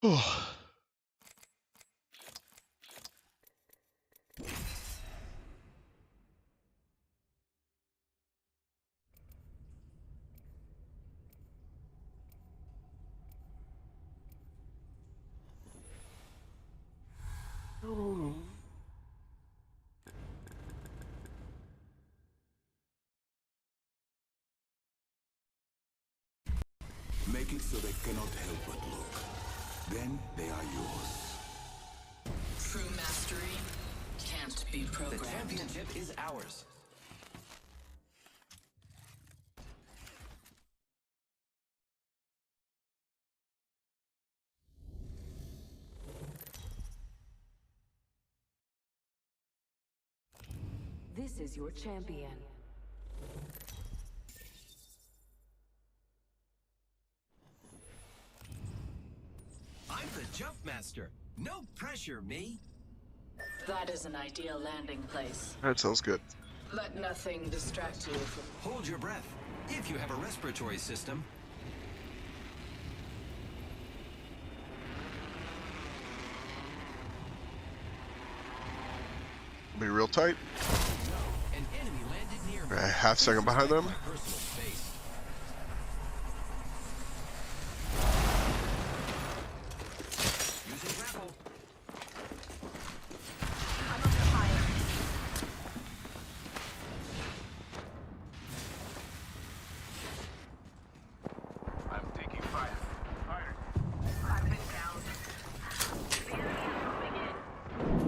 Oh. Make it so they cannot help but look. Then they are yours. True mastery can't be The programmed. championship is ours. This is your champion. I'm the jump master. No pressure, me. That is an ideal landing place. That sounds good. Let nothing distract you from... Hold your breath. If you have a respiratory system. Be real tight. An enemy landed near me. A half second behind them. My personal space. Using grapple. I'm under fire. I'm taking fire. Fire. I've been down. The enemy is moving in.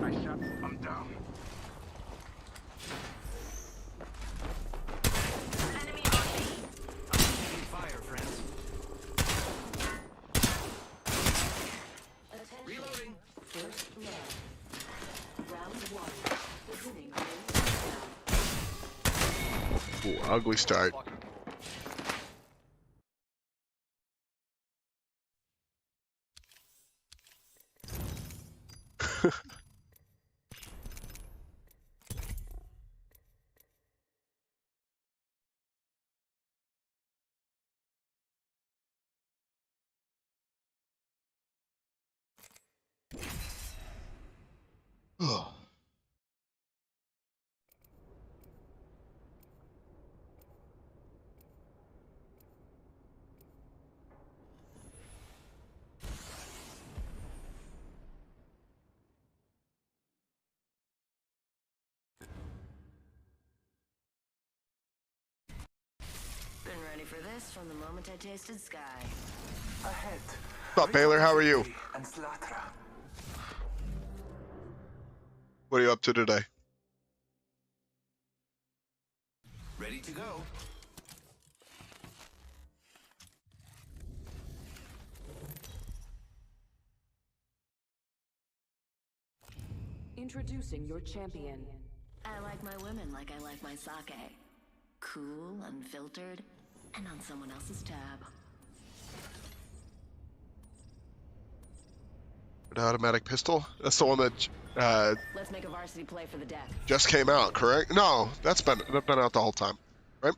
I shot. I'm down. Enemy on me. Taking fire, friends. Attention. Reloading. First blood. Round one. Beginning ring countdown. Ooh, ugly start. Oh. Been ready for this from the moment I tasted sky. Ahead. What's up, Baylor? How are you? And Slatra. What are you up to today? Ready to go. Introducing your champion. I like my women like I like my sake. Cool, unfiltered, and on someone else's tab. An automatic pistol? That's the one that Let's make a varsity play for the deck. just came out, correct? No, that's been out the whole time, right?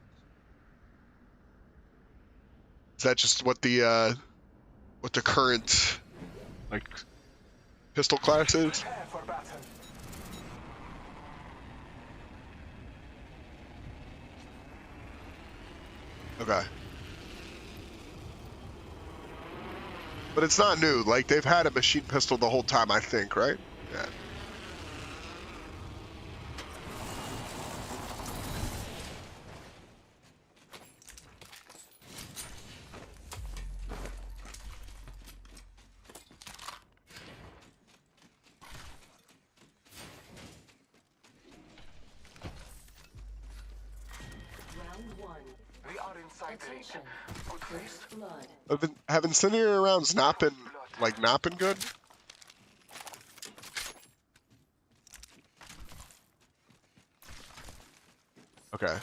Is that just what the current like pistol class is? Prepare for battle. Okay. But it's not new. Like, they've had a machine pistol the whole time, I think, right? Yeah. Round one. We are inside the ring. Attention. Good place. First blood. Have incendiary rounds not been good? Okay.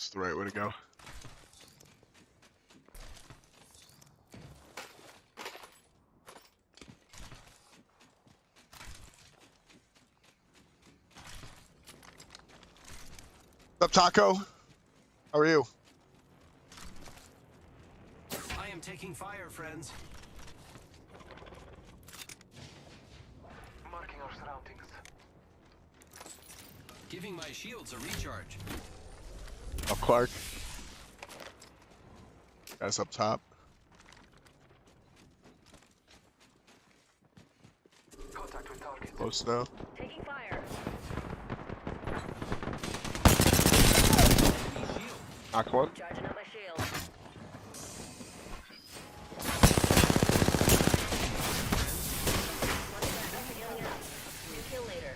It's the right way to go. What's up, Taco? How are you? I am taking fire, friends. Marking our surroundings. Giving my shields a recharge. Up, Clark. Guys up top. Contact with target. Close now. Taking fire. Enemy shield. Knock one. Charging up my shield. Healing up. New kill later.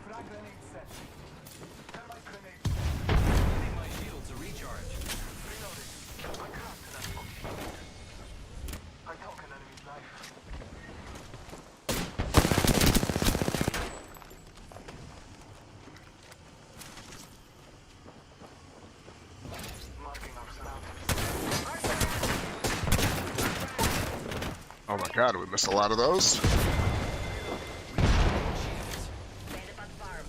Frag grenade set. Thermite grenade. Giving my shields a recharge. Reloading. I cracked an enemy. I took an enemy's life. Marking our surroundings. Oh my god, we missed a lot of those. Bandit on farm.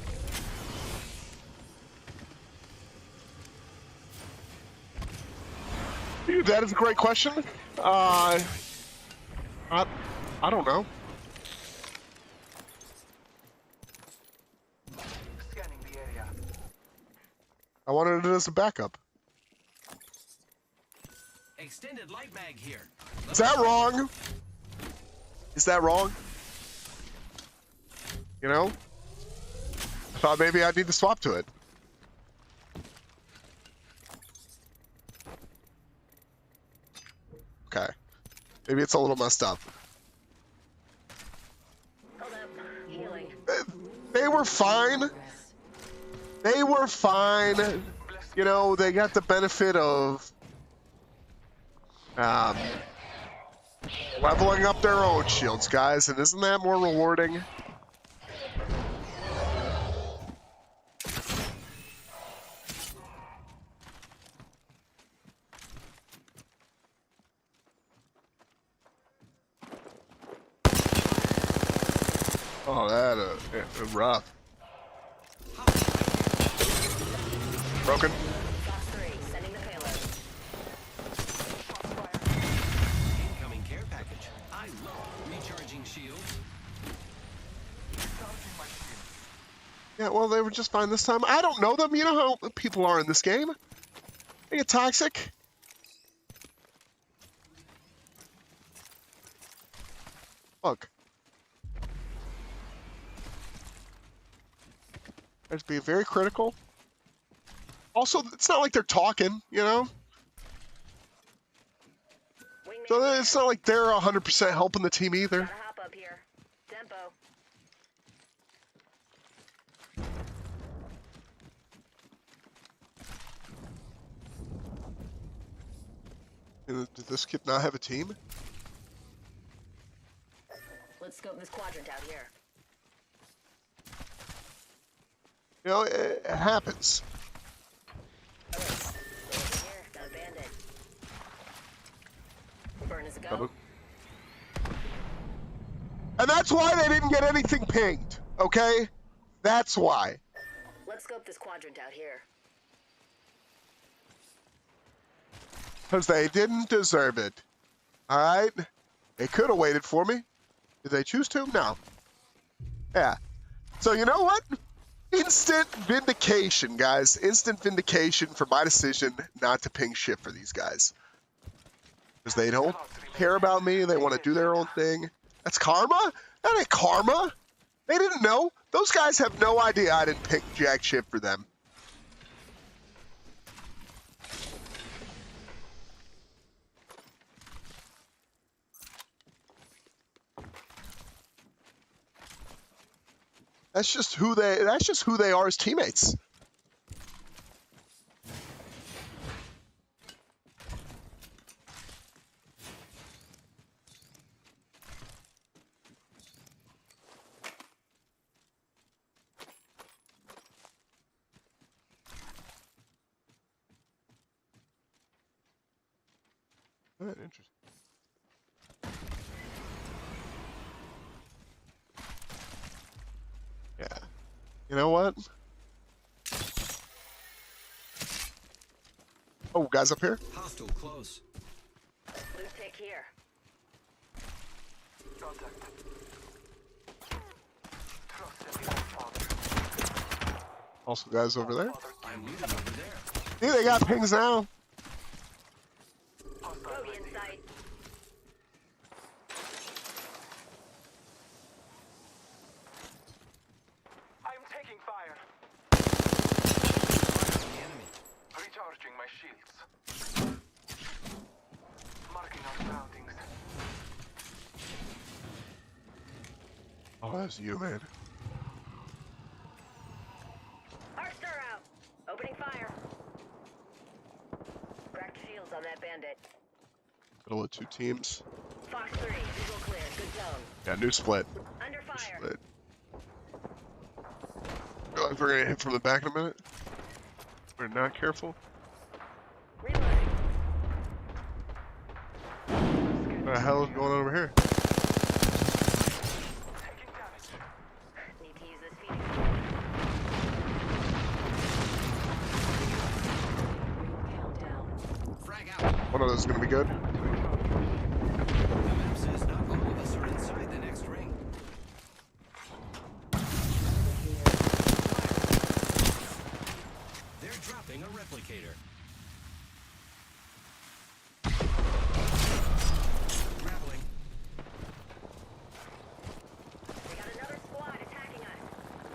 Dude, that is a great question. I don't know. Scanning the area. I wanted it as a backup. Extended light mag here. Is that wrong? Is that wrong? You know? I thought maybe I'd need to swap to it. Okay. Maybe it's a little messed up. Hold up. Healing. They were fine. They were fine. You know, they got the benefit of leveling up their own shields, guys, and isn't that more rewarding? Oh, that rough. Broken. Box 3. Sending the payload. Incoming care package. I love recharging shields. Charging my shield. Yeah, well, they were just fine this time. I don't know them. You know how people are in this game. They get toxic. Look. There's being very critical. Also, it's not like they're talking, you know? Wingman So it's not like they're 100% helping the team either. gotta hop up here. Tempo. Did this kid not have a team? Let's scope this quadrant out here. You know, it happens. Oh, wait. Over here. Got a bandit. Burn as a go. And that's why they didn't get anything pinged, okay? That's why. Let's scope this quadrant out here. Because they didn't deserve it. Alright? They could have waited for me. Did they choose to? No. Yeah. So you know what? Instant vindication, guys. Instant vindication for my decision not to ping shit for these guys. Because they don't care about me. They want to do their own thing. That's karma? That ain't karma. They didn't know. Those guys have no idea I didn't ping jack shit for them. That's just who they are as teammates. Interesting. Yeah. You know what? Oh, guys up here? Hostile close. Loot pick here. Contact. Trust in the Father. Also guys over there. Father, I'm muted over there. See, they got pings now. hostile Bogey ready. in sight. I'm taking fire. The enemy. Recharging my shields. Marking our surroundings. Oh, that's you, man. Arcs are out. Opening fire. Cracked shields on that bandit. Middle of two teams. Fox 3, visual clear. Good zone. Yeah, new split. Under New fire. split. Feel like we're gonna hit from the back in a minute. We're not careful. Reloading. What the hell is going on over here? Taking damage. Need to use this Phoenix. Countdown. Frag out. One of those is gonna be good. The map says not all of us are inside the next ring. They're dropping a replicator. Grappling. We got another squad attacking us.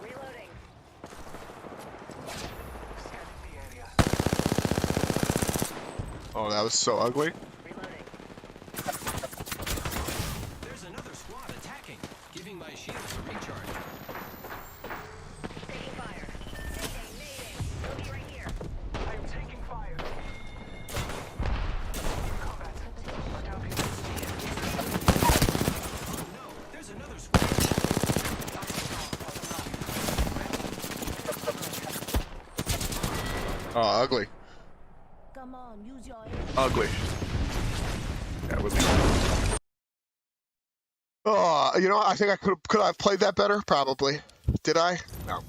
Reloading. Scanning the area. Oh, that was so ugly. Reloading. There's another squad attacking, giving my shields a recharge. Taking fire. Mayday. Bogey right here. I'm taking fire. Combat. Attempting to Oh no, there's another squad. Oh, ugly. Come on, use your Ugly. That would be. Oh, you know, I think I could I have played that better? Probably. Did I? No.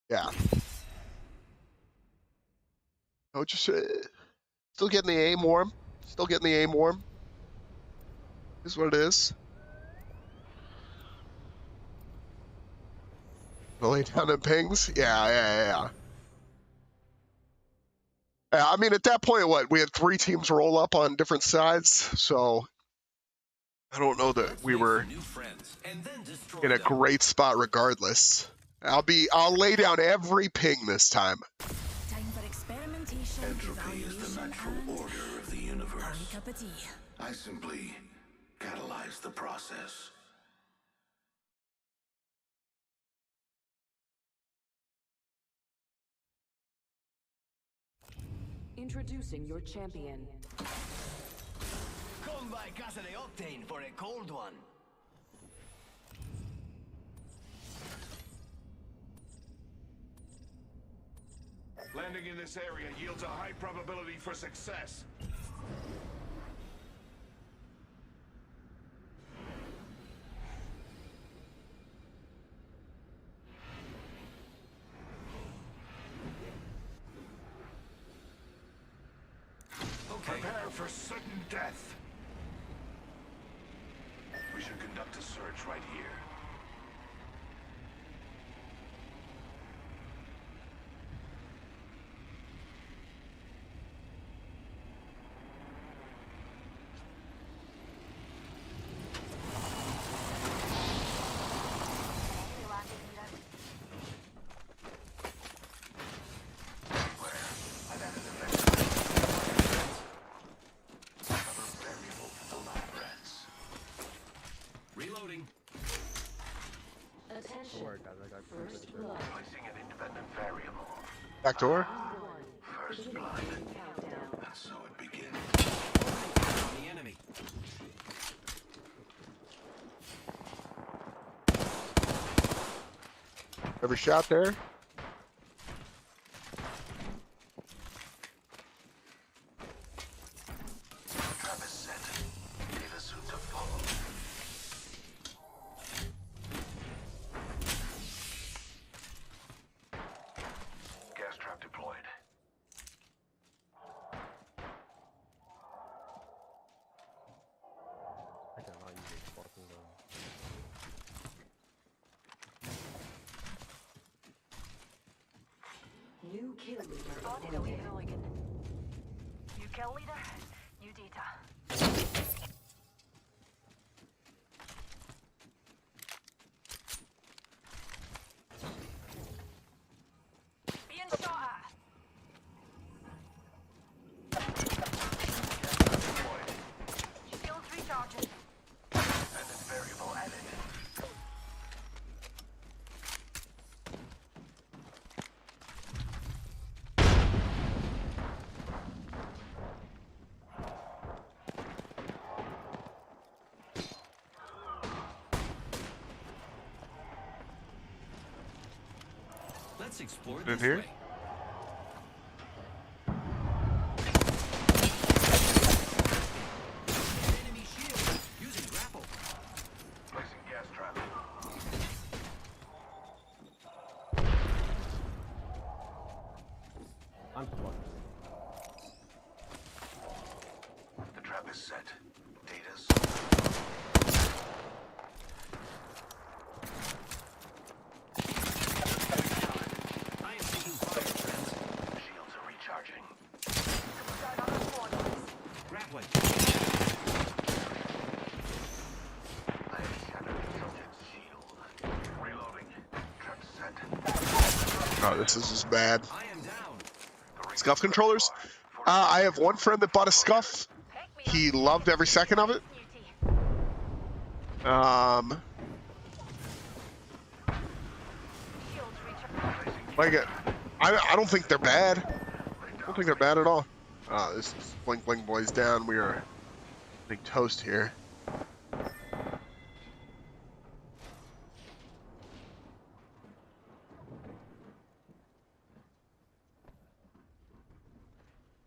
Yeah. Oh, just still getting the aim warm. Still getting the aim warm. Is what it is. Lay down in pings? Yeah. I mean, at that point, what? We had 3 teams roll up on different sides, so I don't know that we were New friends, and then destroy in a them. great spot regardless. I'll lay down every ping this time. Time for experimentation, Entropy is the natural evaluation, order of the and universe. a cup of tea. I simply catalyze the process. Introducing your champion. Come by Casa de Octane for a cold one. Landing in this area yields a high probability for success. Okay. Prepare for sudden death. We should conduct a search right here. Reloading. Attention. First blood. Placing an independent variable. Back door. First blood. Countdown. And so it begins. The enemy. Every shot there. Trap is set. Data soon to follow. Gas trap deployed. New kill leader Spotted a appointed. hooligan. New kill leader, new data. Being shot at. Shields recharging. Dependent variable added. Let's explore In this here? way. Enemy shield using grapple. Placing gas trap. The trap is set. Data's. I am taking fire, friends. Shields are recharging. Got another squad on us. Grappling. I have shattered the subject's shield. Reloading. Trap set. Oh, this is just bad. I am down. Scuff controllers. I have one friend that bought a Scuff. He loved every second of it. Like it. I don't think they're bad. I don't think they're bad at all. This is Blink Blink Boys down. We are big toast here.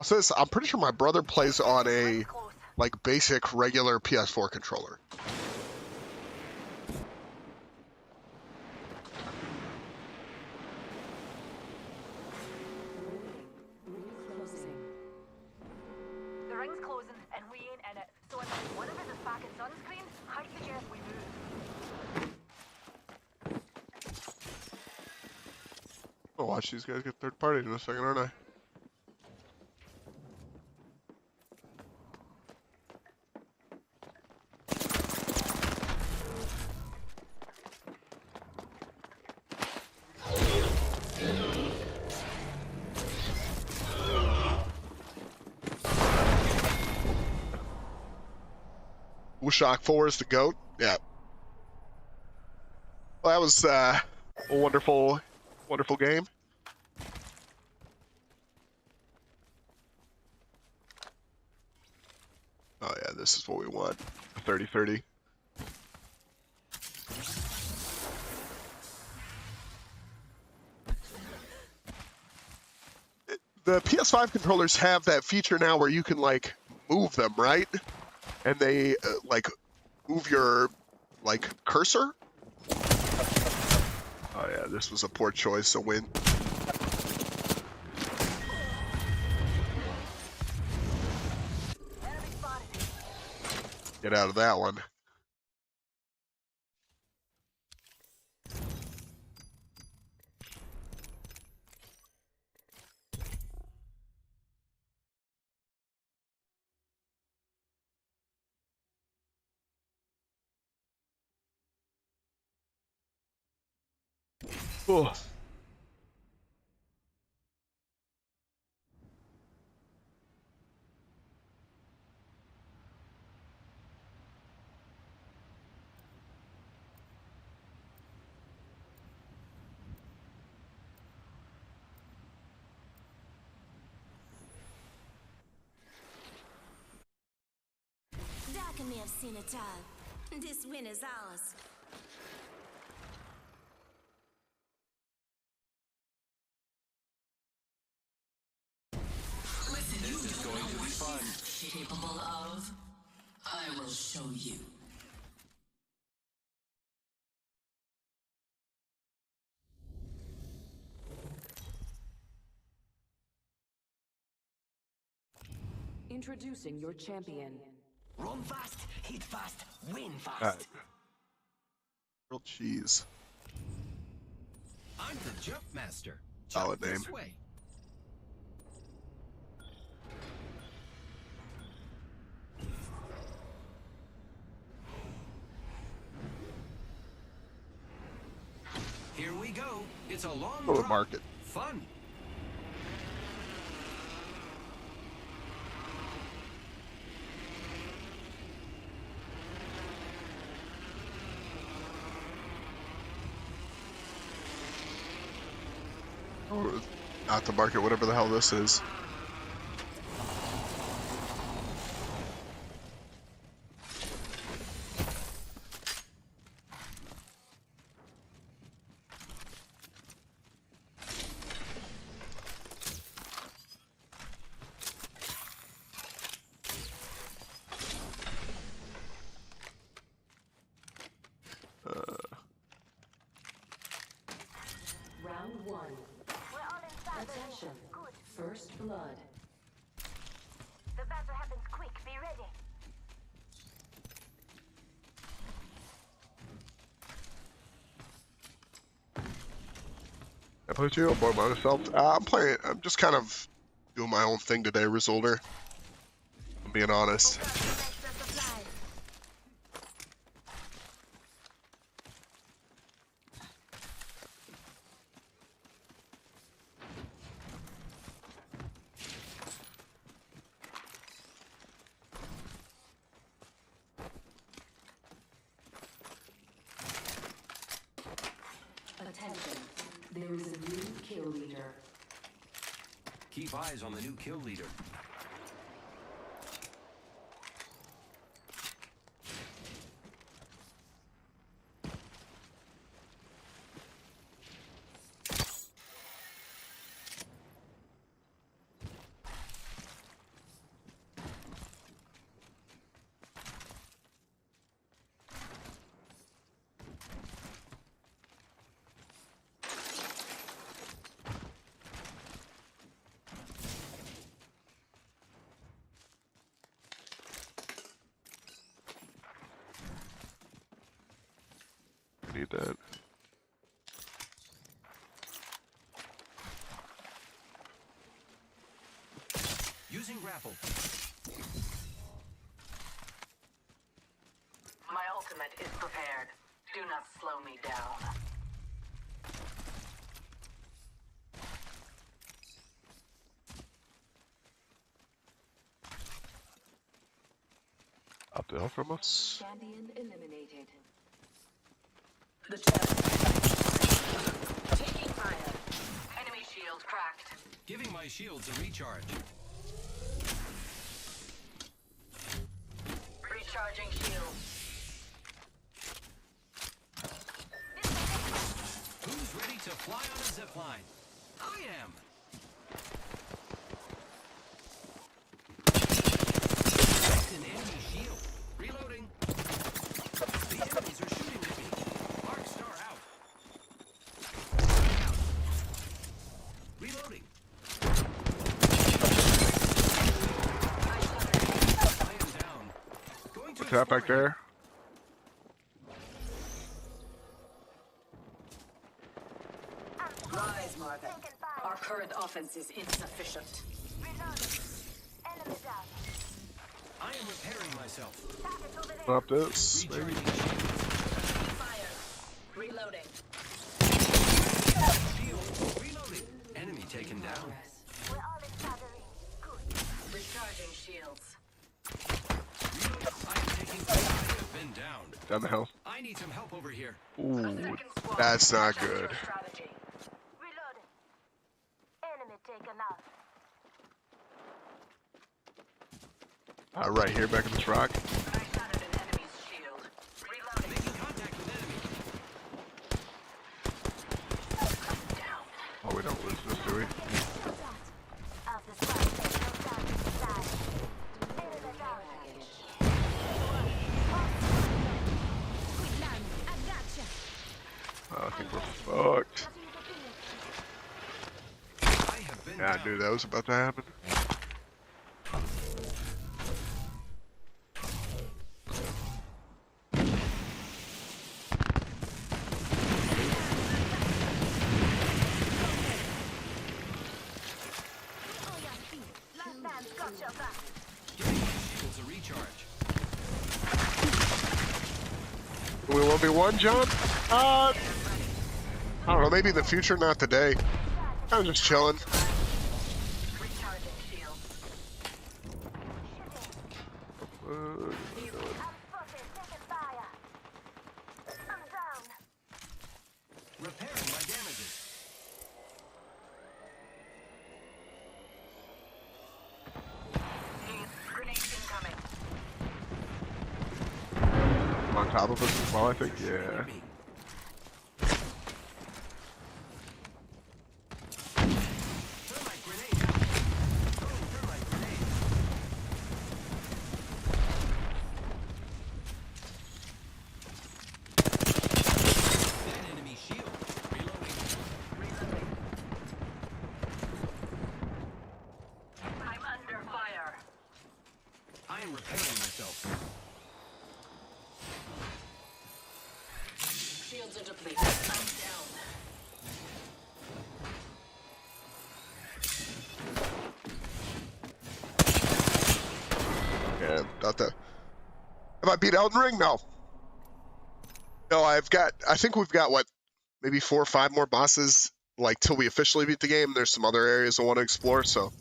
So this, I'm pretty sure my brother plays on a like basic regular PS4 controller. Closing. The ring's closing and we ain't in it. So if one of us is back in sunscreen, I suggest we move. I'll watch these guys get third party in a second, aren't I? Shock 4 is the GOAT. Yeah. Well, that was a wonderful, wonderful game. Oh yeah, this is what we want. 30-30. The PS5 controllers have that feature now where you can like move them, right? And they like move your like cursor. Oh yeah, this was a poor choice. A win. Enemy spotted. Get out of that one. Oh. Darker may have seen it all. This win is ours. fun. Capable of? I will show you. Introducing your champion. Run fast, hit fast, win fast. Alright. Grilled cheese. I'm the Jump Master. Solid Jump this name. way. Here we go. It's a long Go to drop. market. Fun. Or not to market, whatever the hell this is. Round one. We're all inside the ring. Attention. Good. First blood. The battle happens quick. Be ready. I put you aboard myself. I'm playing. I'm just kind of doing my own thing today, Resulter. I'm being honest. Got some extra supplies. Attention. There is a new kill leader. Keep eyes on the new kill leader. I need that. Using grapple. My ultimate is prepared. Do not slow me down. Up the hill from us. Champion eliminated. The chest. Taking fire. Enemy shield cracked. Giving my shields a recharge. Recharging shield. Who's ready to fly on a zipline? I am. Cracked an enemy shield. Reloading. The enemies are shooting at me. Arc star out. Reloading. I am down. Going to What's that back explore there? Rise, Marvin. Taking fire. Our current offense is insufficient. Reloading. Enemy down. I am repairing myself. Target over there. Up this, maybe. Recharging shield. Fire. Reloading. Shield. Reloading. Enemy taken down. We're all inside the ring. Good. Recharging shields. Reloading. I am taking fire. I have been down. Down the hill. I need some help over here. Ooh, Second squad. that's not Adjust your good. strategy. Reloading. Enemy taken out. Right here, back in this rock. I shattered an enemy's shield. Reloading. Making contact with enemy. Down. Oh, we don't lose this, do we? Of the squad, no time to decide. Yeah, I knew that was about to happen. Shields a recharge. We 1v1, John? I don't know, maybe in the future, not today. I'm just chilling. Recharging shield. Repairing my damages. Grenade incoming. On top of us as well, I think, yeah. Thermite grenade out. Throwing thermite grenade. Dead enemy shield. Reloading. I'm under fire. I am repairing myself. Shields are depleted. I'm down. Yeah, not that. Have I beat Elden Ring? No. No, I think we've got, what, maybe 4 or 5 more bosses, like, till we officially beat the game. There's some other areas I want to explore, so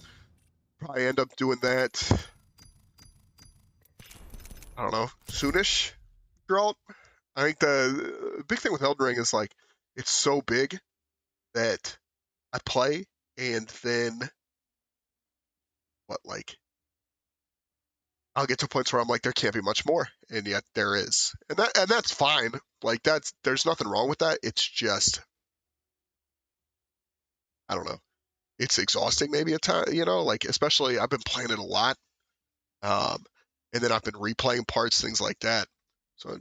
probably end up doing that, I don't know, soonish, Geralt. I think the big thing with Elden Ring is, like, it's so big that I play, and then, what, like, I'll get to points where I'm like, there can't be much more, and yet there is, and that's fine. Like, there's nothing wrong with that. It's just, I don't know. It's exhausting maybe at times, like, especially I've been playing it a lot, and then I've been replaying parts, things like that. So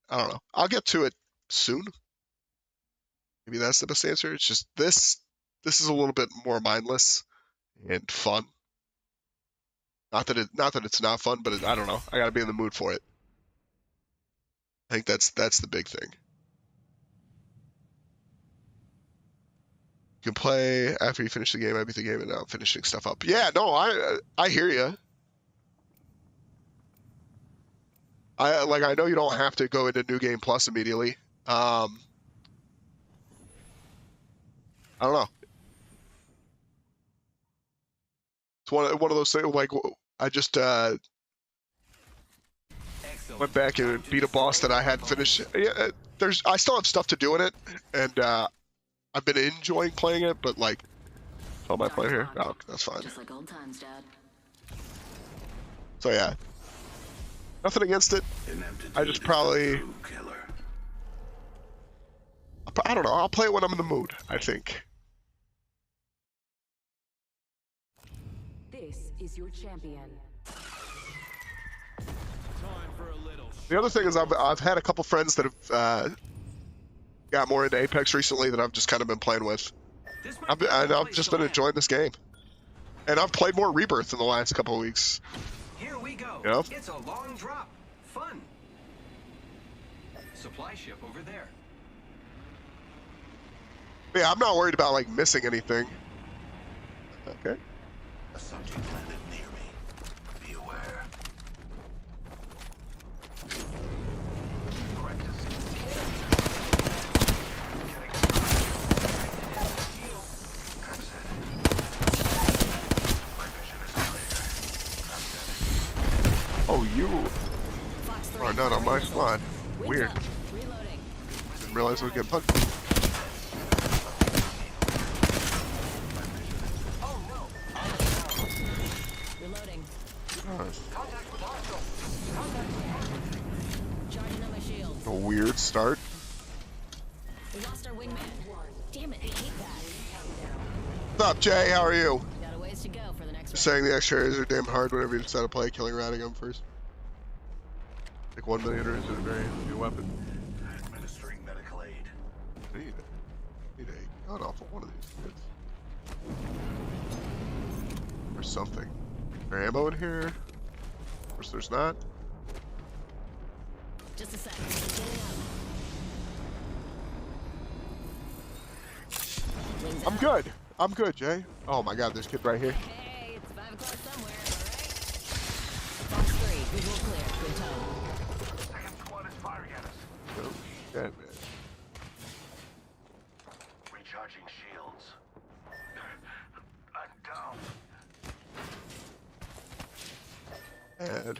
I don't know. I'll get to it soon. Maybe that's the best answer. It's just this is a little bit more mindless and fun. Not that it's not fun, but I don't know. I gotta be in the mood for it. I think that's the big thing. You can play after you finish the game. I beat the game and now I'm finishing stuff up. Yeah, no, I hear you. I know you don't have to go into New Game Plus immediately. I don't know. It's one of those things. Like, I just went back and beat a boss that I hadn't finished. Yeah, I still have stuff to do in it, and I've been enjoying playing it. But like, how am I playing here? Oh, that's fine. Just like old times, Dad. So yeah, nothing against it. I just probably, I don't know. I'll play it when I'm in the mood, I think. This is your champion. Time for a little. The other thing is I've had a couple friends that have got more into Apex recently that I've just kind of been playing with. I've just been enjoying this game. And I've played more Rebirth in the last couple of weeks. Here we go. Yep. It's a long drop. Fun. Supply ship over there. Yeah, I'm not worried about like missing anything. Okay. A subject landed near me. Be aware. Oh, you are not on my squad. Weird. Reloading. Didn't realize I was getting punched. Reloading. Nice. Charging on my shield. A weird start. We lost our wingman. Damn it, I hate that. What's up, Jay? How are you? Got a ways to go for the next Just round. saying the extra areas are damn hard whenever you decide to play killing Radagum first. Take 1 million is a very new weapon. Administering medical aid. Need a god awful one of these kids. There's something. Is there ammo in here? Of course there's not. Just a sec. Getting out. Wings I'm out. good. I'm good, Jay. Oh my god, this kid right here. Hey, it's 5 o'clock somewhere, all right? Box 3, visual clear. Good tone. Second squad is firing at us. Oh, shit, man. Recharging shields. I'm down. And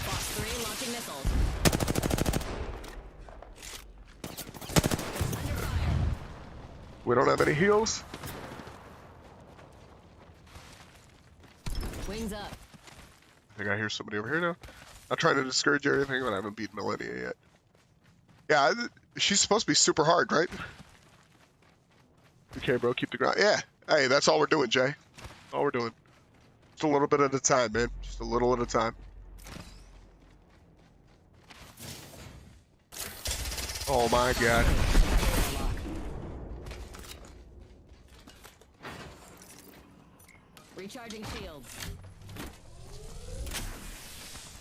Box 3, launching missiles. Under fire. we don't have any heals. Wings up. I think I hear somebody over here now. Not trying to discourage you or anything, but I haven't beaten Millennia yet. Yeah, she's supposed to be super hard, right? Okay, bro, keep the ground. Yeah. Hey, that's all we're doing, Jay. All we're doing. Just a little bit at a time, man. Just a little at a time. Oh my god. Recharging shields.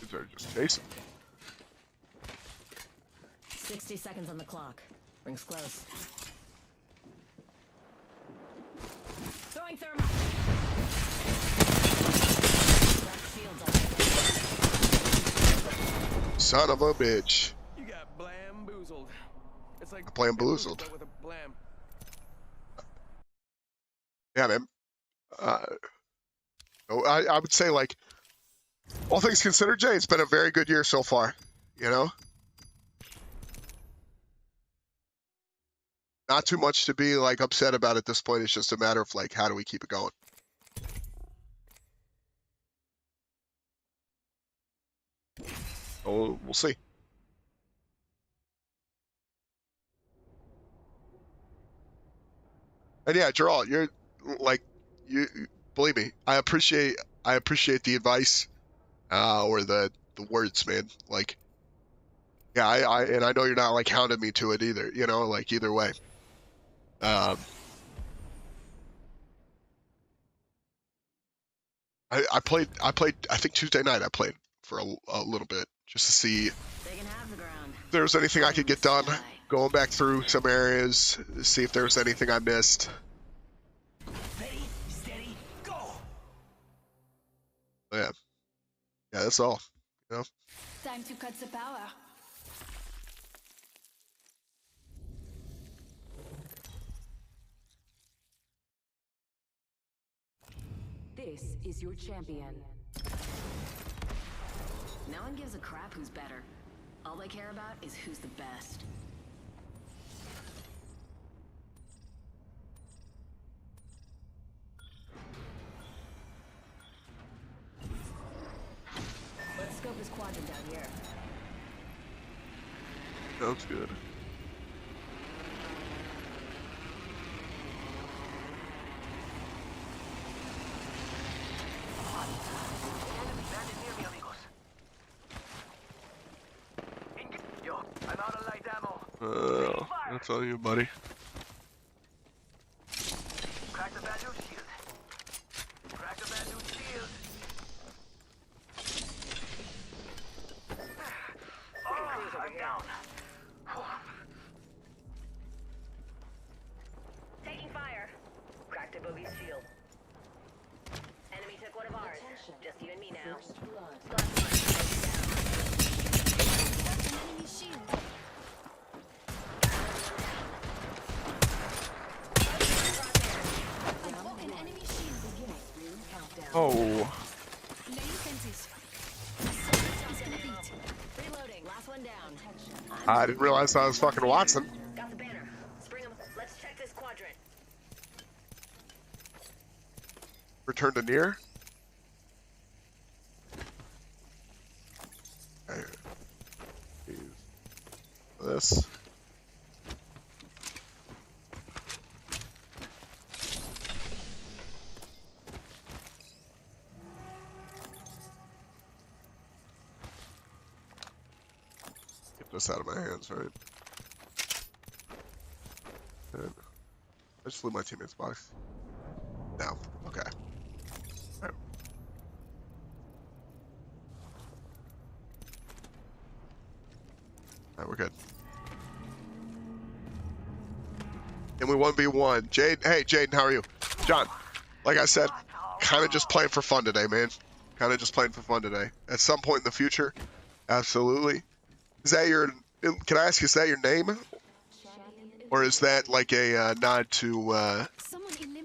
These are just chasing. 60 seconds on the clock. Rings close. Throwing thermite. Shields on. Son of a bitch. You got bamboozled. It's like Bamboozled. but with a blam. Yeah, man. I would say, like, all things considered, Jay, it's been a very good year so far. You know? Not too much to be, like, upset about at this point. It's just a matter of, like, how do we keep it going? Oh, we'll see. And yeah, Gerald, you're like, you believe me, I appreciate the advice, or the words, man. Like, yeah, I know you're not like hounding me to it either, you know, like either way. I played, I think Tuesday night I played for a little bit just to see They can have the ground. if there was anything I could get done, going back through some areas, see if there was anything I missed. Ready, steady, go! Yeah, that's all, you know. Time to cut the power. This is your champion. No one gives a crap who's better. All they care about is who's the best. Let's scope this quadrant down here. Sounds good. Yo, I'm out of light ammo. That's on you, buddy. Crack the bad news shield. Crack the bad news shield. Oh, I'm down. Taking fire. Cracked a bogey's shield. Enemy took one of ours. Just you and me now. First blood. Enemy shield. An enemy shield. Beginning ring countdown. Oh, Laying fences. Reloading. Last one down. I didn't realize I was fucking Watson. Got the banner. Spring 'em. Let's check this quadrant. Return to near. Okay. Use this. this out of my hands, right? And I just leave my teammate's box. No. Okay. Alright. Alright, we're good. And we 1v1. Jade, hey, Jaden, how are you? John, like I said, kind of just playing for fun today, man. Kind of just playing for fun today. At some point in the future, absolutely. Is that your, can I ask, is that your name? Or is that like a nod to, I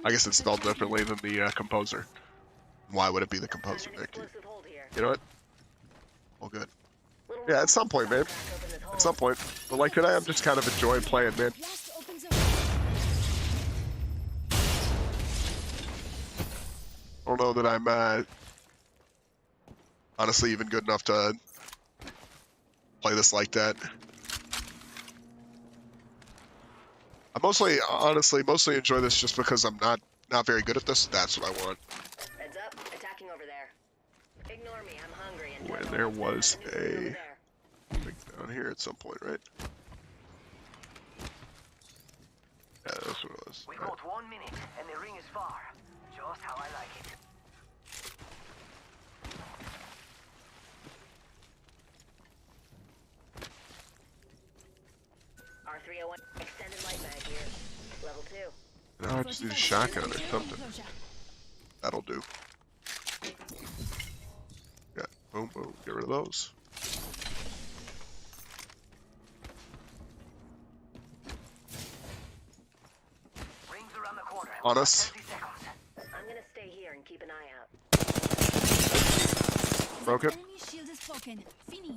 guess it's spelled differently than the composer. Why would it be the composer, Nick? You know what? All good. Yeah, at some point, man. At some point. But like today, I'm just kind of enjoying playing, man. I don't know that I'm honestly even good enough to play this like that. I mostly enjoy this just because I'm not very good at this. That's what I want. Heads up, attacking over there. Ignore me, I'm hungry and When there was a thing down here at some point, right? Yeah, that's what it was. We got 1 minute, and the ring is far. Just how I like it. R301 extended light mag here. Level 2. Now I just need a shotgun or something. That'll do. Yeah, boom, boom. Get rid of those. Rings around the corner. On us. 30 seconds. I'm gonna stay here and keep an eye out. Broke it. Enemy shield is broken. Fini.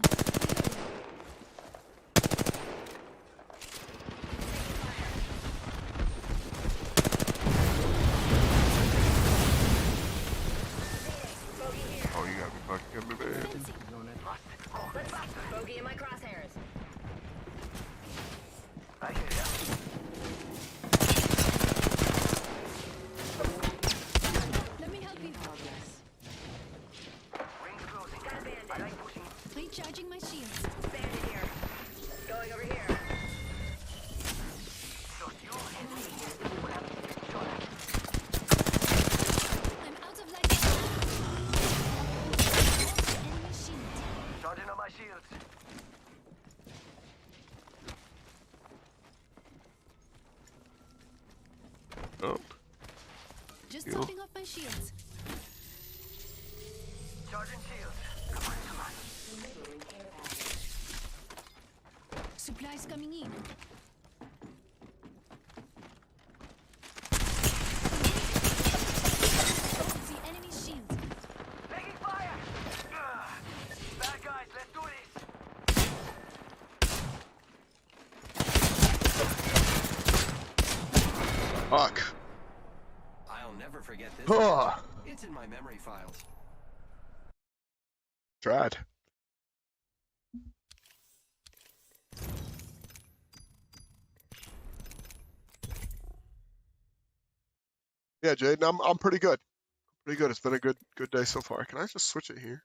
Oh, you got me fucking me, man. Bogey in my crosshairs. I hear ya. Let me help you. Rings closing. Got a bandit. I like pushing. Recharging my shields. Bandit here. Going over here. Just you and me. We'll have to get each other. I'm out of light. Enemy shield. Charging on my shields. Oh, Just You. topping off my shields. Charging shields. Come on, come on. Supplies coming in. The enemy shield. Taking fire! Bad guys, let's do this! fuck. I'll never forget this. Ugh. It's in my memory files. Tried. Yeah, Jaden, I'm pretty good. Pretty good. It's been a good day so far. Can I just switch it here?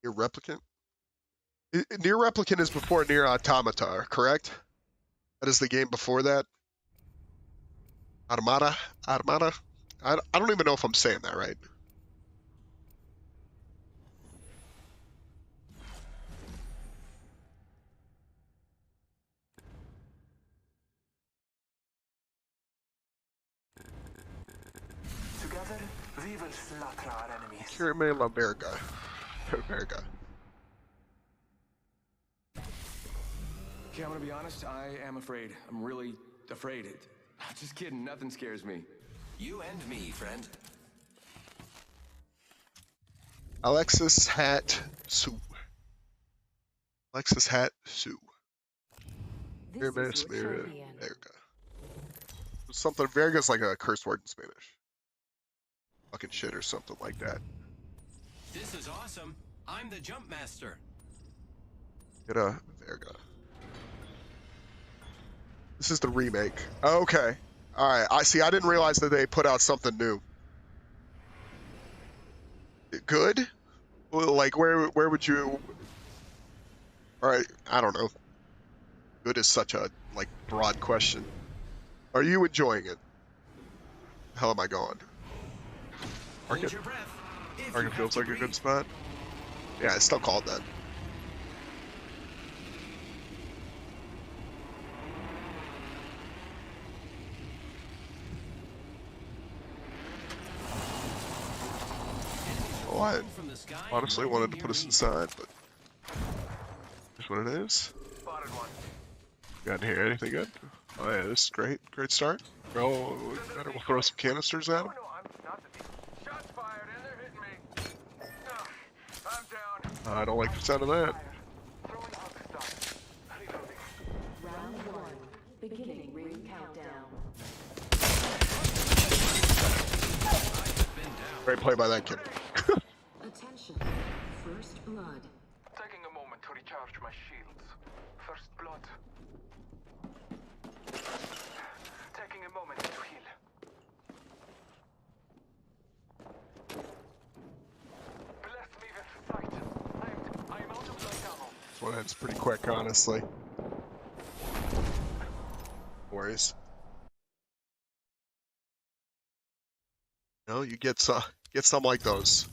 Near Replicant? Near Replicant is before Near Automata, correct? That is the game before that. Automata? Automata? I don't even know if I'm saying that right. Together, we will slaughter our enemies. Kirime La Verga. Verga. Okay, I'm gonna be honest, I am afraid. I'm really afraid. Just kidding, nothing scares me. You and me, friend. Alexis Hat Sue. Alexis Hat Sue. This is your champion. Verga. Something. Verga's like a curse word in Spanish. Fucking shit or something like that. This is awesome. I'm the jump master. Get a Verga. This is the remake. Okay. All right. I see. I didn't realize that they put out something new. Good? Well, like, where would you... All right. I don't know. Good is such a, like, broad question. Are you enjoying it? The hell am I going? Market. Hold your breath. If you Market have feels to like a good breathe. spot. Yeah, it's still called that. Oh, I From the sky, honestly landing wanted to near put us me. inside, but here's what it is. Spotted one. Got in here anything good? Oh yeah, this is great. Great start. Bro, we'll throw some canisters at him. Oh, no, I'm not the deep. Shots fired and they're hitting me. I'm down. I don't like the sound of that. Throwing hook stun. Reloading. Round 1. Beginning ring countdown. Great play by that kid. Attention. First blood. Taking a moment to recharge my shields. First blood. Taking a moment to heal. Bless me with sight. I'm out of light ammo. This one ends pretty quick, honestly. No worries. No, you get some like those.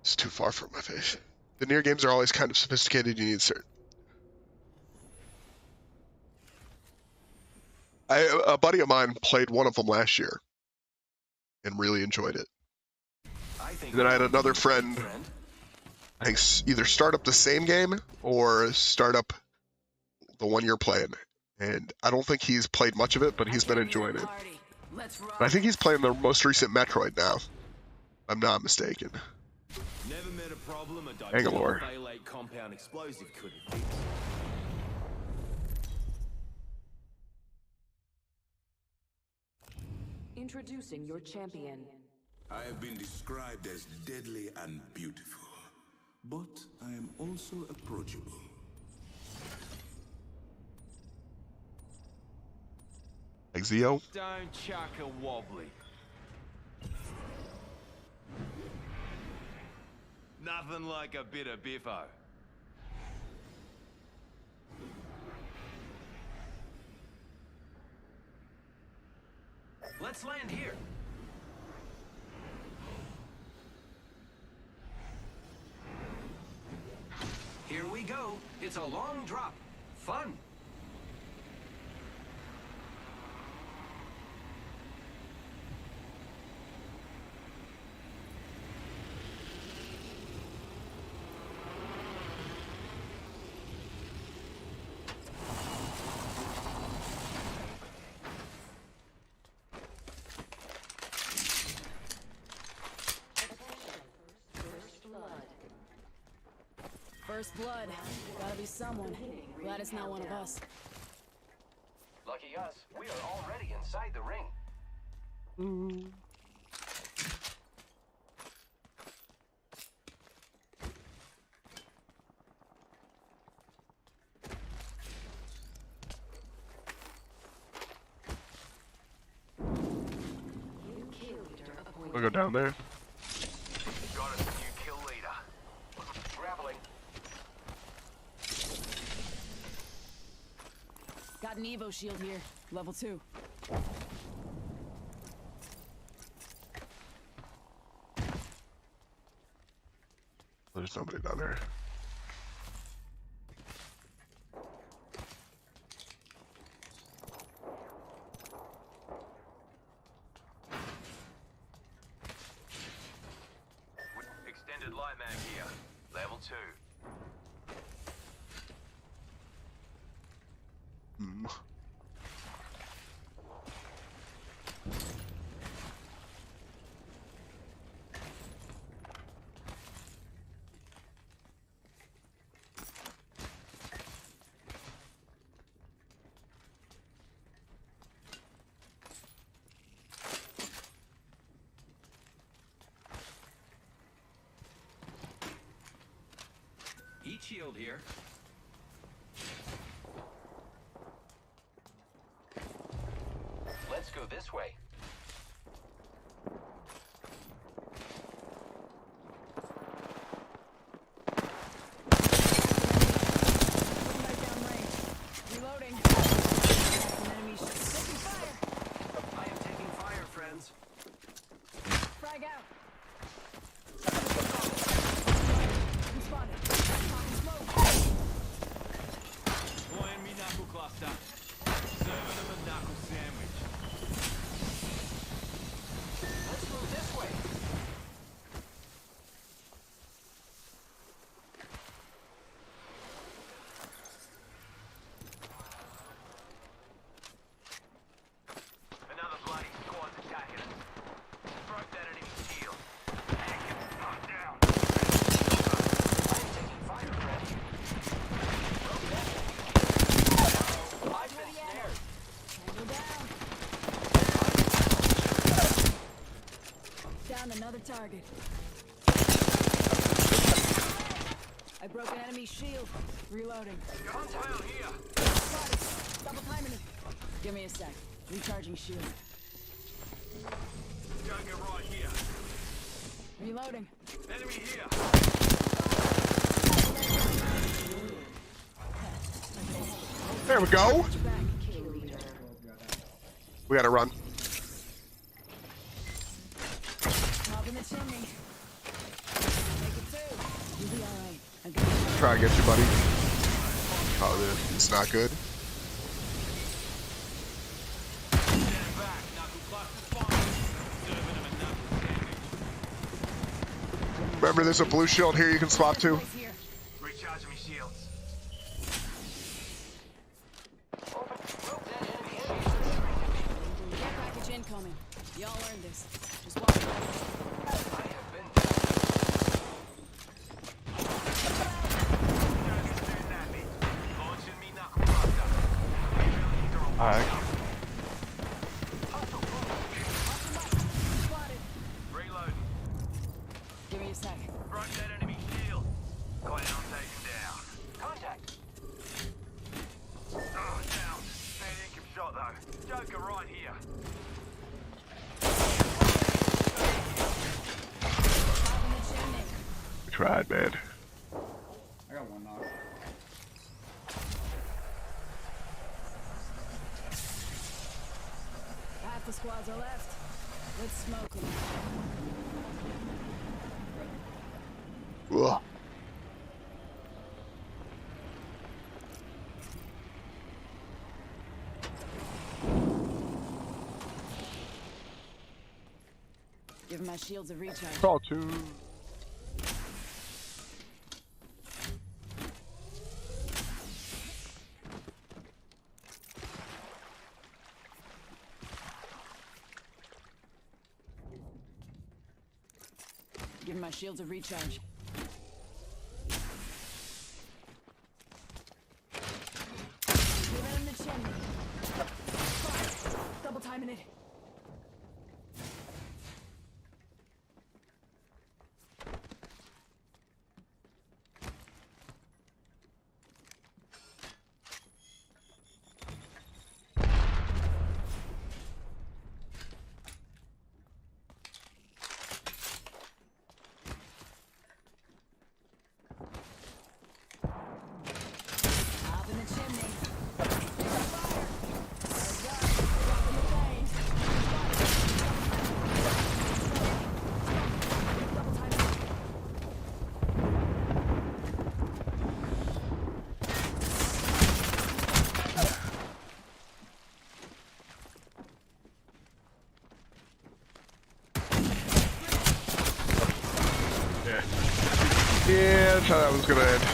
It's too far from my face. The near games are always kind of sophisticated. You need certain. A buddy of mine played one of them last year and really enjoyed it. I think Then I had another friend, I think, either start up the same game or start up the one you're playing. And I don't think he's played much of it, but he's been enjoying it. Let's And I think he's playing the most recent Metroid now. If I'm not mistaken. Never met a problem a Bangalore. diphthalate compound explosive couldn't fix. Introducing your champion. I have been described as deadly and beautiful, but I am also approachable. Like Zio. Don't chuck a wobbly. Nothing like a bit of biffo. Let's land here. Here we go. It's a long drop. Fun. First blood. Gotta be someone. Glad it's not one of us. Lucky us, we are already inside the ring. We'll go down there. Got us a new kill leader. Grappling. Got an Evo shield here. Level 2. There's nobody down there. Extended light mag here. Level 2. shield here. Let's go this way. Reloading. An enemy taking fire. I am taking fire, friends. Frag out. I'm spotted. Popping smoke. Playing me knuckle cluster. Serving them a knuckle sandwich. Let's move this way. Another bloody squad's attacking us. Broke that enemy shield. Knocked down. I am taking fire, friends. I've been snared. Go down. Down another target. I broke an enemy shield. Reloading. Gunpile here. Spotted. Double timing it. Give me a sec. Recharging shield. Joker right here. Reloading. Enemy here. There we go. Back. We gotta run. Top in the chimney. Make it through. You'll be alright. I got you. Try to get you, buddy. Oh, it's not good. Stand back. Knuckle cluster's fine. Serving them a knuckle sandwich. Remember, there's a blue shield here you can swap to. Place here. Recharging me shields. Broke that enemy shield. Care package incoming. Y'all earned this. Just walk away. I have been Joker's shooting at me. Launching me knuckle cluster. Alright. Spotted. Reloading. Give me a sec. Broke that enemy shield. Clown taken down. contact. Oh, down. Bad income shot though. Joker right here. Top in the chimney. We tried, man. I got one knock. Half the squads are left. Let's smoke them. Ugh. Give my shields a recharge. Call to. Give my shields a recharge. Give it in the chimney. Fire. Double timing it. Up in the chimney. Fire. There's gun. Drop in the flames. Double timing it. Yeah, that's how that was gonna end.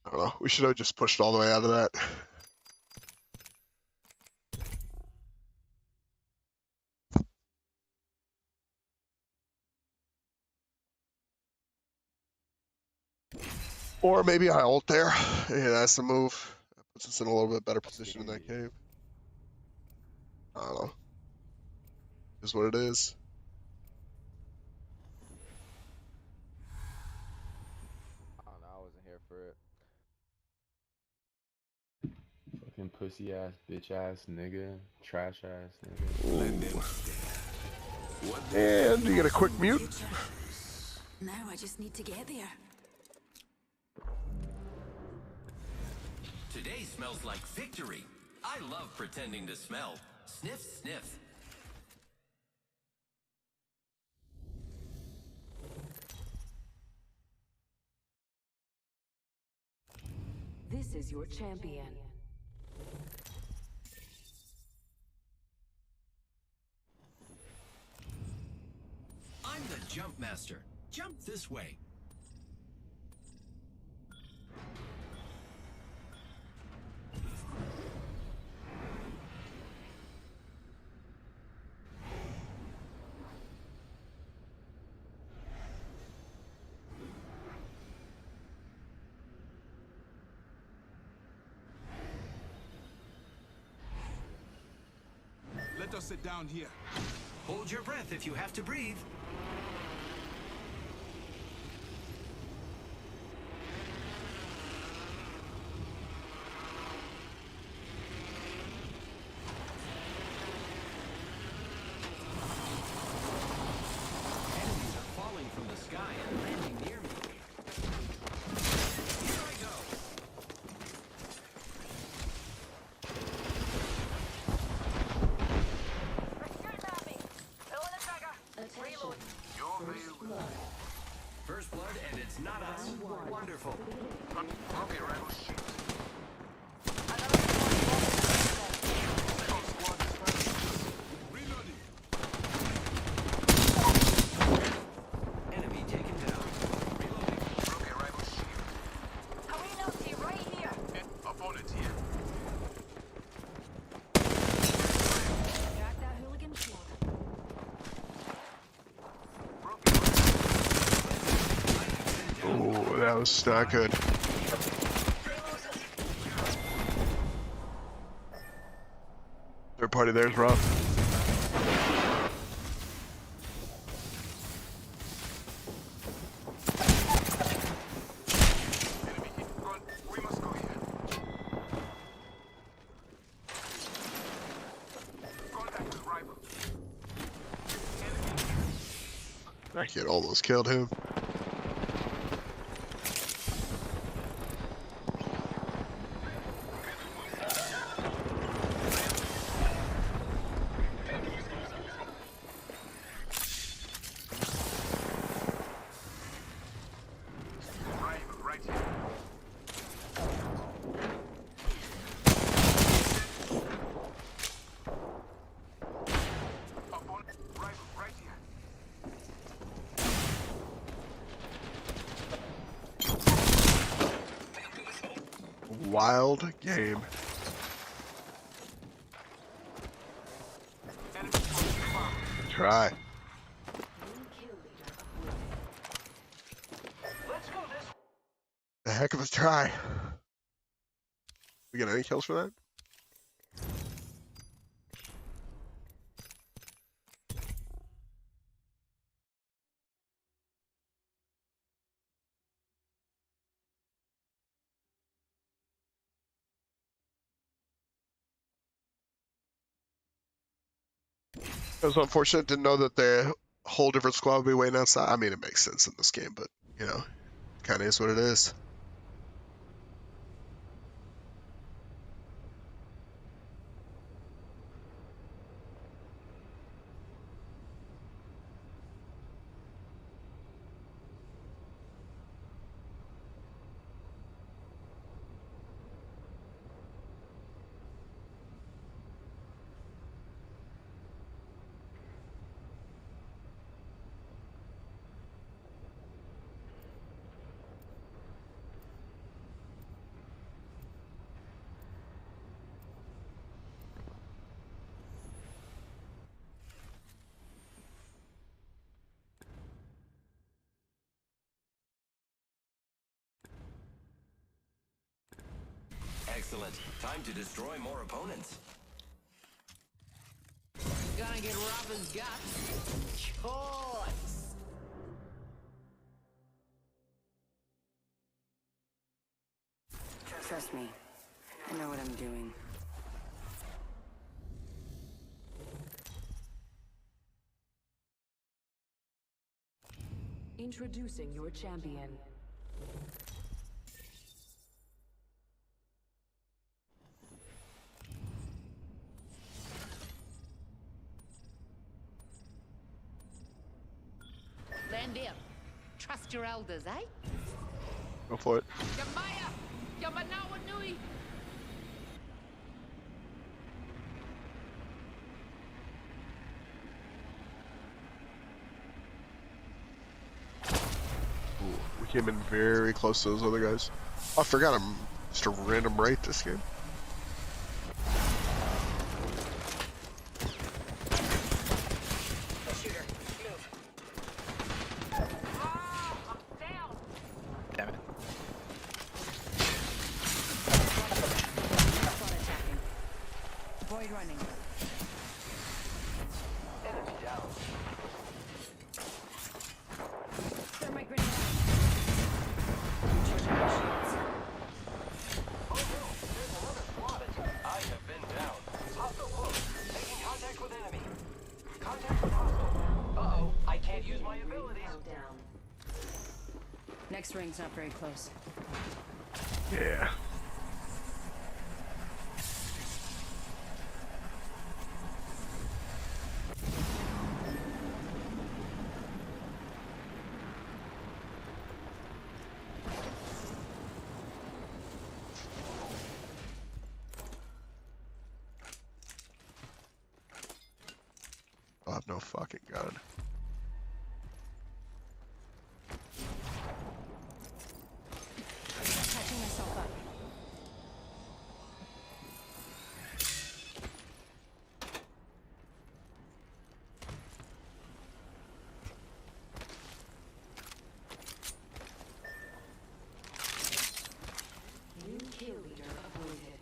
I don't know. We should have just pushed all the way out of that. Or maybe I ult there. Yeah, that's the move. That puts us in a little bit better position in that cave. I don't know. Is what it is. I don't know. I wasn't here for it. Fucking pussy ass, bitch ass nigga, trash ass nigga. And you get a quick mute. Now I just need to get there. Today smells like victory. I love pretending to smell. Sniff, sniff. This is your champion. I'm the jump master. Jump this way. Let us sit down here. Hold your breath if you have to breathe. Enemies are falling from the sky and landing near me. Here I go. First blood, and it's not us. Wonderful. Okay, rival shoot. Enemy taken down. Reloading. Okay, rival shoot. right here. Opponent here. Drag that hooligan shield. Oh, that was not good. Third party there's rough. We must go here. Contact with rival. That kid almost killed him. Rival, right here. Opponent, rival, right here. Wild game. Try. A heck of a try. We get any kills for that? It was unfortunate. Didn't know that the whole different squad would be waiting outside. I mean, it makes sense in this game, but you know, kind of is what it is. Excellent. Time to destroy more opponents. I get Robin's guts? Choice. Trust me, I know what I'm doing. Introducing your champion. Landir, trust your elders, eh? Go for it. Yamaya, Yamanawa Nui. Ooh, we came in very close to those other guys. Oh, I forgot I'm just a random right this game. Damn it. Squad attacking. Void running. Enemy down. Thermite grenade. Oh no, there's another squad attack. I have been down. Hostile close. Taking contact with enemy. Contact with hostile. Uh-oh, I can't use my abilities. Countdown. Next ring's not very close. Yeah. I have no fucking gun. Catching myself up. New kill leader appointed.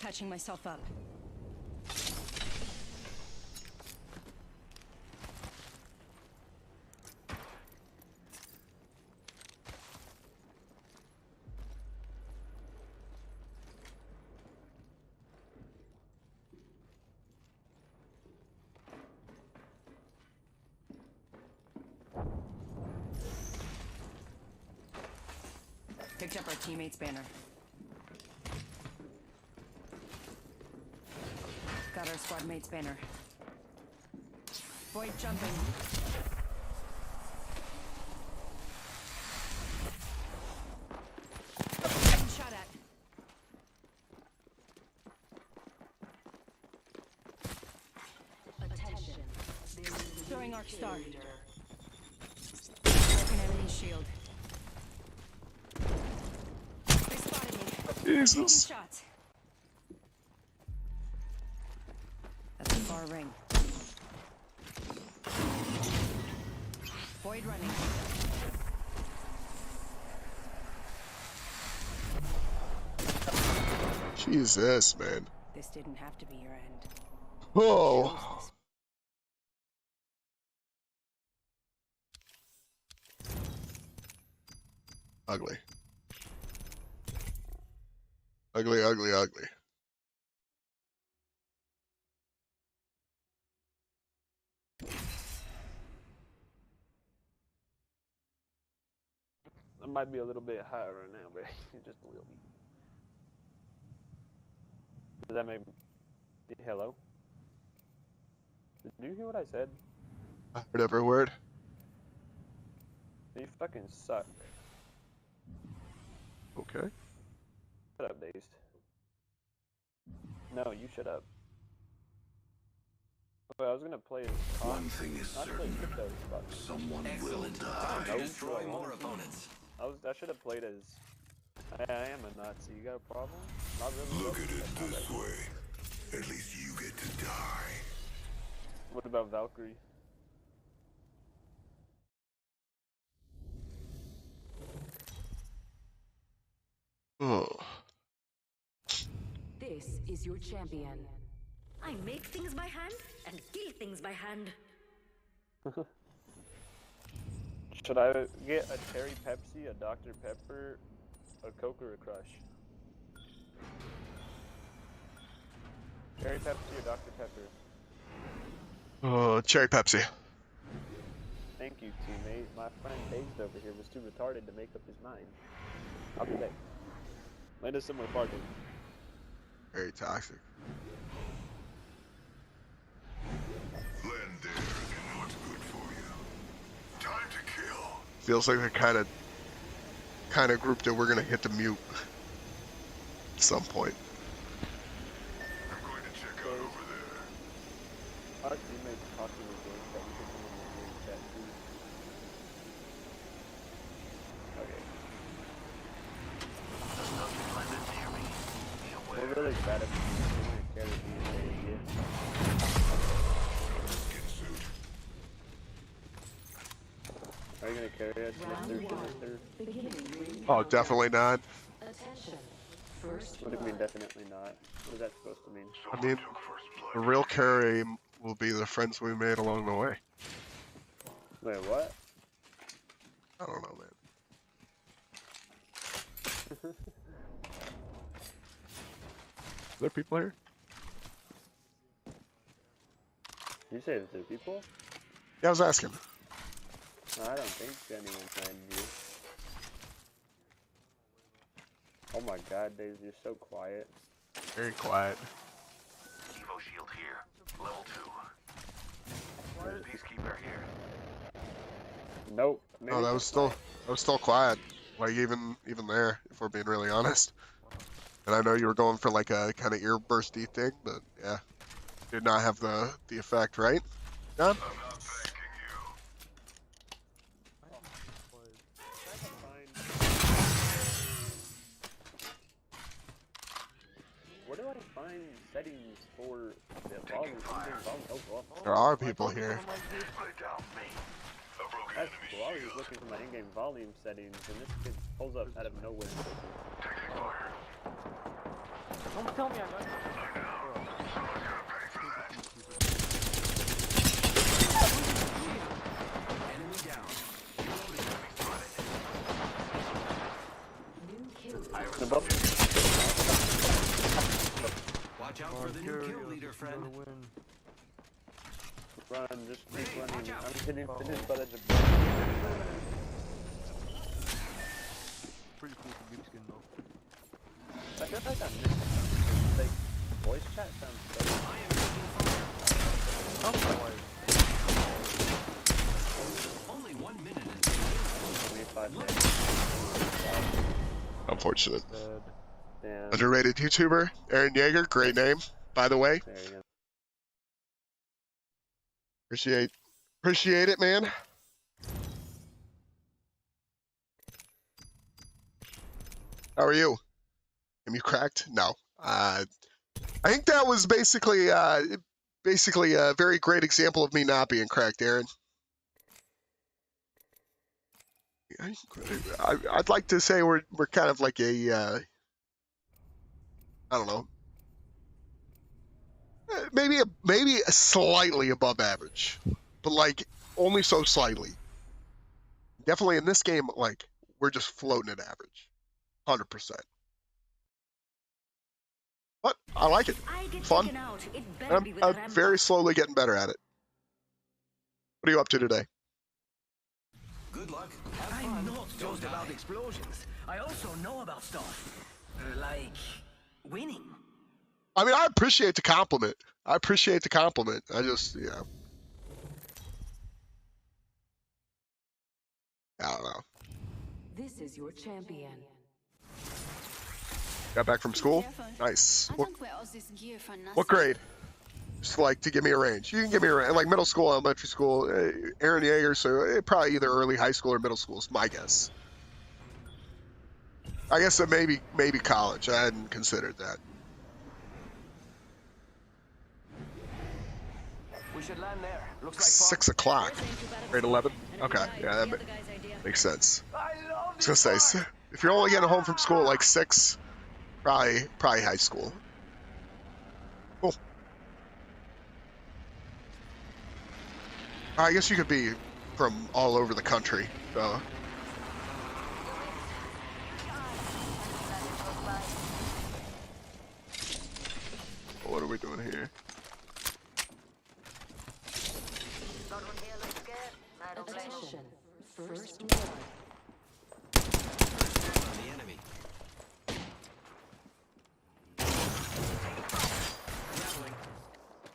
Patching myself up. Picked up our teammate's banner. Got our squad mate's banner. Void jumping. Getting shot at. Attention. There is a Throwing new arc kill star. leader. Broken enemy shield. They spotted me. Taking Jesus. shots. That's a far ring. Void running. Jesus, man. This didn't have to be your end. Oh. Ugly. Ugly, ugly, ugly. It might be a little bit higher right now, but just a little bit. Does that make hello? Did you hear what I said? I heard every word. You fucking suck. Okay. Shut up, Dazed. No, you shut up. Well, I was gonna play as One thing is certain. Someone will die. Time to destroy more opponents. I should have played as. I am a Nazi. You got a problem? Not really. Look at it this way. At least you get to die. What about Valkyrie? Oh. This is your champion. I make things by hand and kill things by hand. Should I get a cherry Pepsi, a Dr. Pepper, a Coke, or a Crush? Cherry Pepsi or Dr. Pepper? Cherry Pepsi. Thank you, teammate. My friend Dazed over here was too retarded to make up his mind. I'll be back. Land us somewhere parking. Very toxic. Land there if you know what's good for you. Time to kill. Feels like the kind of group that we're gonna hit the mute at some point. I'm going to check out over there. Our teammates talking again, so we can come in the group chat too. Okay. We're really bad at carry these days, Are you gonna carry us, Mr. Oh, definitely not. Attention. First What do you mean, definitely not? What is that supposed to mean? I mean, the real carry will be the friends we made along the way. Wait, what? I don't know, man. Are there people here? Did you say there's 2 people? Yeah, I was asking. No, I don't think anyone planned you. Oh my god, Daisy, you're so quiet. Very quiet. Evo shield here. Level 2. Peacekeeper here. Nope. No, that was still quiet. Like even there, if we're being really honest. And I know you were going for like a kind of ear bursty thing, but yeah, did not have the effect, right? John? Where do I find settings for the volume? Oh, well. There are people here. That's cool. I was just looking for my in-game volume settings, and this kid pulls up out of nowhere. Don't tell me I'm not. Enemy down. Watch out for the new kill leader, friend. Run, just keep running. I'm getting finished by the Pretty cool for skin though. I feel like I'm missing like voice chat sounds better. Only 1 minute and 25 minutes. Unfortunate. Damn. Underrated YouTuber, Aaron Yeager, great name, by the way. There you go. Appreciate it, man. How are you? Am you cracked? No. I think that was basically a very great example of me not being cracked, Aaron. I'd like to say we're kind of like a I don't know, maybe a slightly above average, but like only so slightly. Definitely in this game, like we're just floating at average, 100%. But I like it. Fun. I'm very slowly getting better at it. What are you up to today? good luck. I'm not just about explosions. I also know about stuff. Like winning. I mean, I appreciate the compliment. I just, I don't know. This is your champion. Got back from school? Nice. What grade? Just like to give me a range. You can give me a range. Like middle school, elementary school. Aaron Yeager, so probably either early high school or middle school is my guess. I guess that maybe college. I hadn't considered that. We should land there. Looks like 6 o'clock. Grade 11? Okay, yeah, that makes sense. I was gonna say, if you're only getting home from school at like 6, probably high school. Cool. I guess you could be from all over the country, so. What are we doing here? Attention. First blood. On the enemy. Grappling.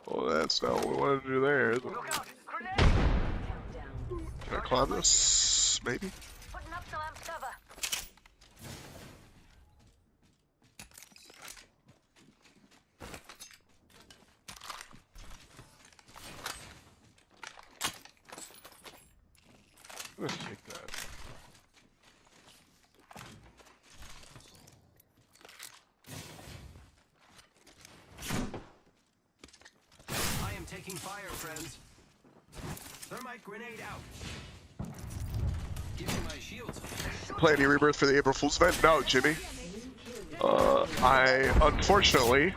Well, that's not what we wanted to do there, is it? Countdown. Can I climb this? Maybe? Putting up some cover. Let's take that. I am taking fire, friends. Thermite grenade out. Give me my shields. Play any Rebirth for the April Fool's event? No, Jimmy. I unfortunately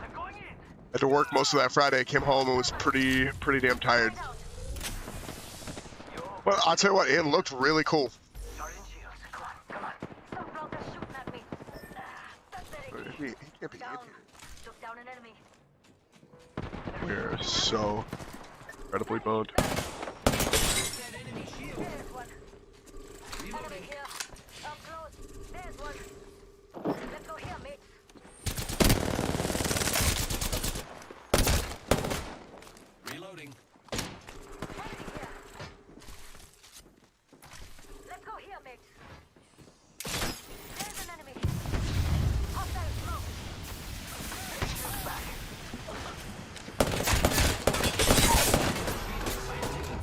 had to work most of that Friday. I came home and was pretty damn tired. But I'll tell you what, it looked really cool. He can't be in here. Took down an enemy. We're so incredibly boned. That enemy shield. There's one. Enemy here. Up close. There's one. Let's go here, mate. Reloading. Enemy here. Let's go here, mate. There's an enemy. Hostile smoke.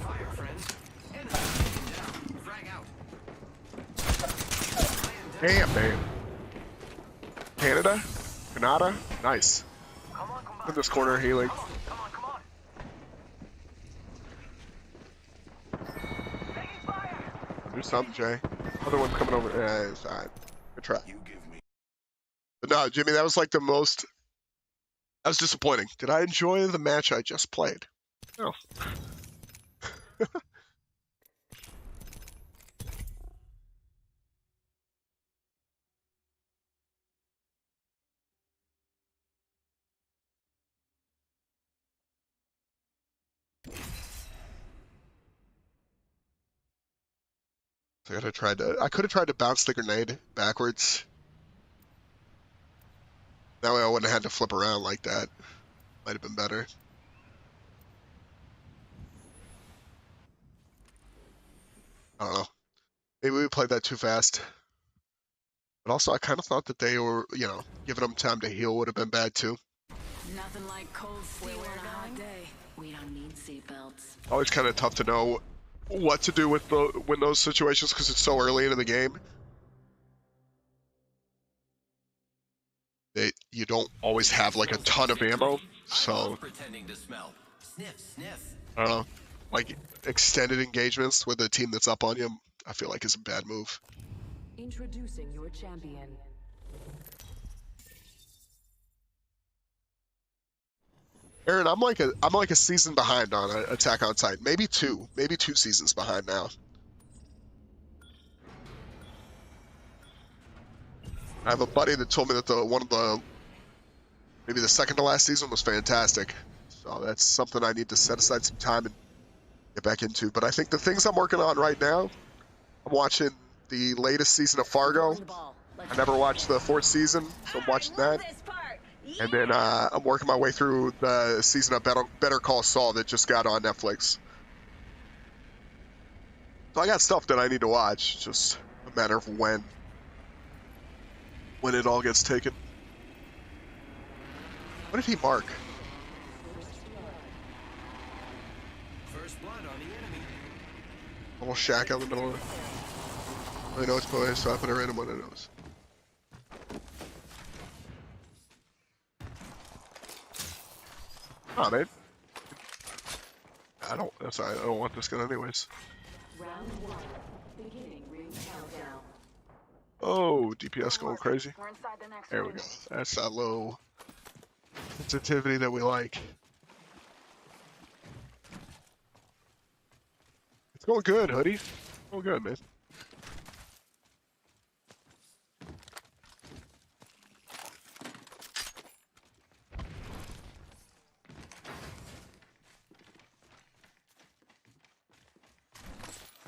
Fire, friends. Enemy taken down. Frag out. Damn, man. Canada? Canada? Nice. In this corner, healing. Come on. Taking fire. Do something, Jay. Other one's coming over. Yeah, it's alright. Good try. You give me. But no, Jimmy, that was like the most. That was disappointing. Did I enjoy the match I just played? No. I could have tried to bounce the grenade backwards. That way I wouldn't have had to flip around like that. Might have been better. I don't know. Maybe we played that too fast. But also, I kind of thought that they were, giving them time to heal would have been bad too. Nothing like cold steel on a hot day. We don't need seatbelts. Always kind of tough to know what to do with when those situations because it's so early into the game. You don't always have like a ton of ammo, so pretending to smell. Sniff. I don't know. Like extended engagements with a team that's up on you, I feel like is a bad move. Introducing your champion. Aaron, I'm like a season behind on Attack on Titan, maybe two seasons behind now. I have a buddy that told me that maybe the second to last season was fantastic. So that's something I need to set aside some time and get back into. But I think the things I'm working on right now, I'm watching the latest season of Fargo. I never watched the 4th season, so I'm watching that. And then I'm working my way through the season of Better Call Saul that just got on Netflix. So I got stuff that I need to watch, it's just a matter of when it all gets taken. What did he mark? First blood on the enemy. Little shack out in the middle of it. I know it's boys, so I put a random one in those. Oh, man. That's alright, I don't want this gun anyways. Round 1. Beginning ring countdown. Oh, DPS going crazy. We're inside the next There we ring. go. That's that low sensitivity that we like. It's going good, Hoodie. Going good, man.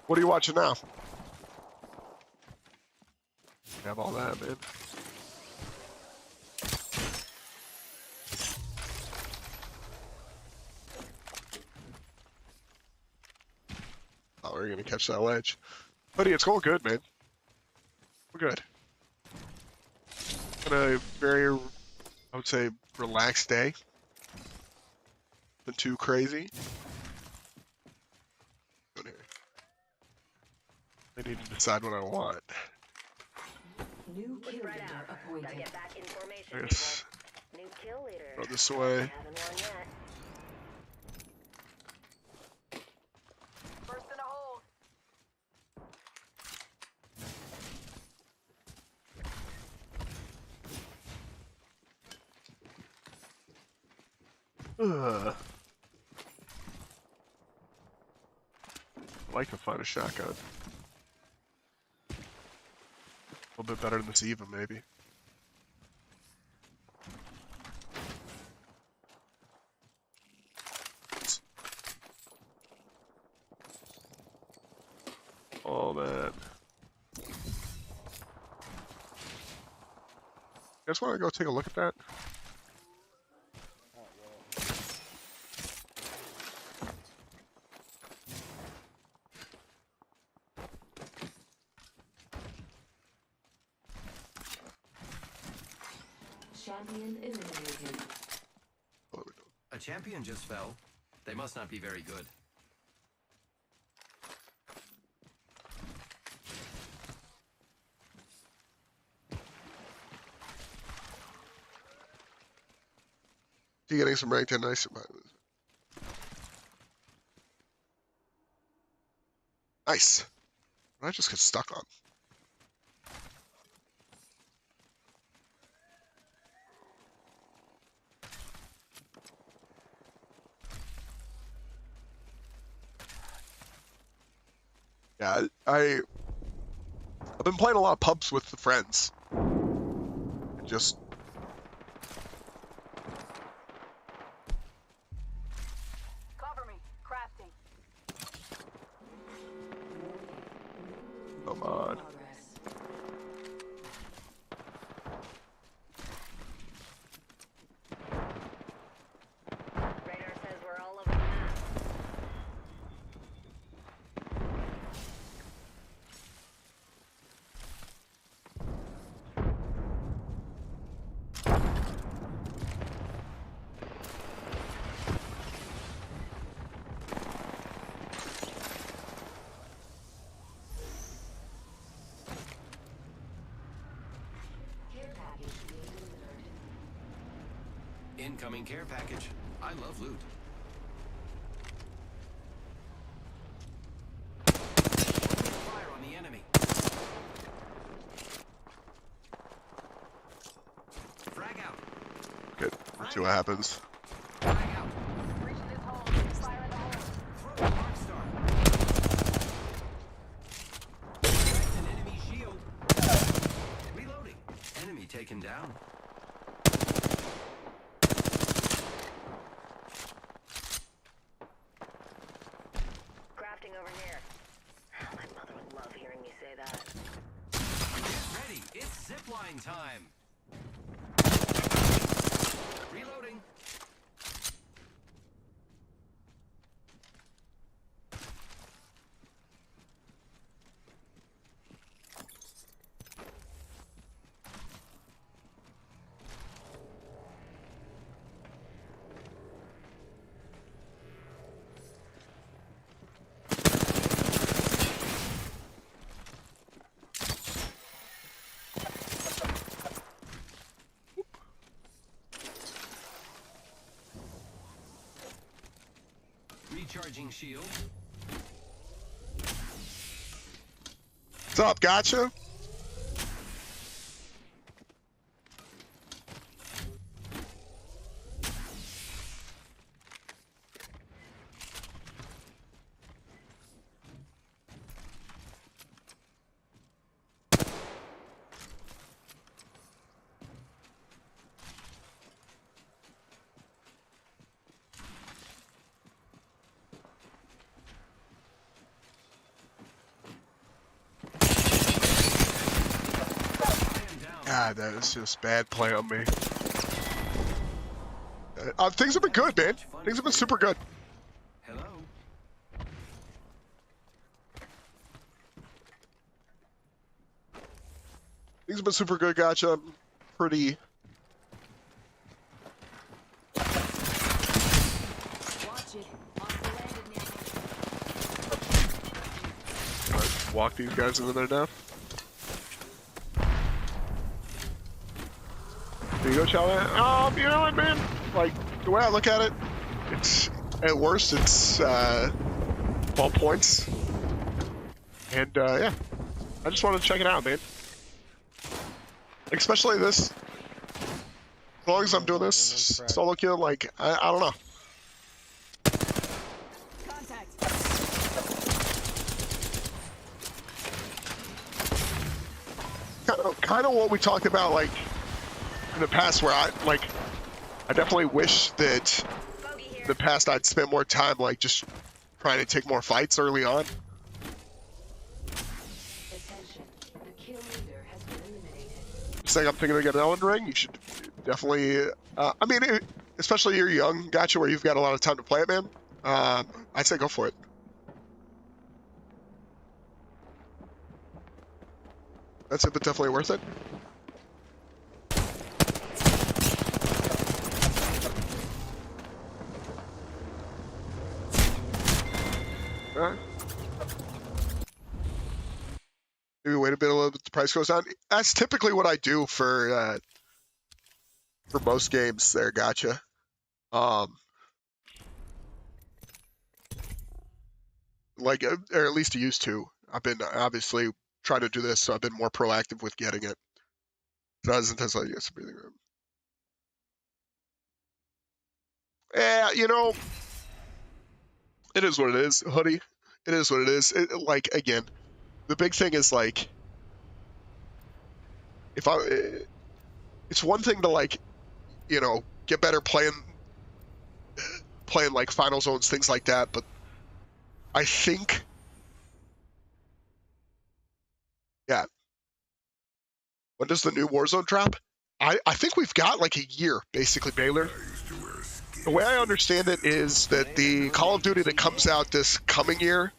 What are you watching now? Have all that, man. Oh, we're gonna catch that ledge. Buddy, it's going good, man. We're good. Been a very, I would say, relaxed day. Been too crazy. I need to decide what I want. New kill leader appointed. Get back information, Yes. New kill leader. Go this way. Haven't won yet. First in a hole. I'd like to find a shotgun. A little bit better than this Eva, maybe. Oh, man. You guys want to go take a look at that? Champion eliminated. A champion just fell. They must not be very good. You getting some ranked in nice. Nice. What did I just get stuck on? Yeah, I've been playing a lot of pubs with the friends. Just Cover me. Crafting. come on. Radar says we're all over the map. Care package being delivered. Incoming care package. I love loot. Fire on the enemy. Frag out. Okay, let's see what happens. Frag out. Breach this hole. Fire in the hole. Throw a arc star. Cracked an enemy shield. Reloading. Enemy taken down. Crafting over here. My mother would love hearing me say that. Get ready. It's zipline time. Reloading. Recharging shield. What's up, gotcha? God, that is just bad play on me. Things have been good, man. Things have been super good. Hello. Things have been super good, gotcha. I'm pretty... Watch it. Hostile landed near me. Alright, walk these guys into their death. There you go, Chow. You know what, man? Like, the way I look at it, it's, at worst, it's 12 points. And, yeah. I just wanted to check it out, man. Especially this. As long as I'm doing this solo kill, like, I don't know. Kind of what we talked about, like, in the past, where I definitely wish that in the past I'd spent more time, like, just trying to take more fights early on. Just like I'm thinking of getting an Elden Ring, you should definitely, I mean, especially you're young, gotcha, where you've got a lot of time to play it, man. I'd say go for it. That's it, but definitely worth it. Alright. Maybe wait a bit, a little bit, the price goes down. That's typically what I do for most games there, gotcha. Like, or at least I used to. I've been obviously trying to do this, so I've been more proactive with getting it. Doesn't Tesla yes, breathing room. Yeah, you know, it is what it is, hoodie. It is what it is. Like, again, the big thing is, like, if it's one thing to, like, you know, get better playing like final zones, things like that, but I think, yeah. When does the new Warzone drop? I think we've got like a year, basically, Baylor. The way I understand it is that the Call of Duty that comes out this coming year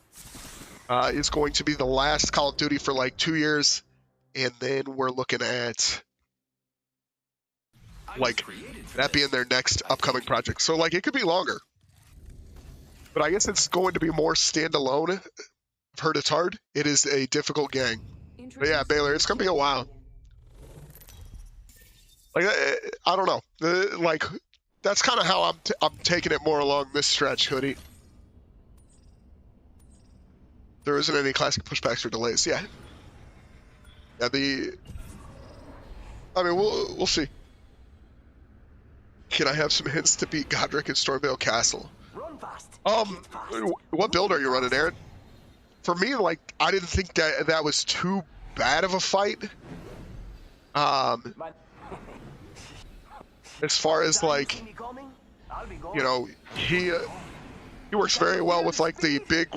is going to be the last Call of Duty for like 2 years, and then we're looking at like that being their next upcoming project. So like it could be longer, but I guess it's going to be more standalone. I've heard it's hard. It is a difficult gang. But yeah, Baylor, it's gonna be a while. Like I don't know. Like that's kind of how I'm taking it more along this stretch, hoodie. There isn't any classic pushbacks or delays. Yeah. Yeah. I mean, we'll see. Can I have some hints to beat Godric in Stormvale Castle? What build are you running, Aaron? For me, like, I didn't think that was too bad of a fight. As far as like, you know, he works very well with like the big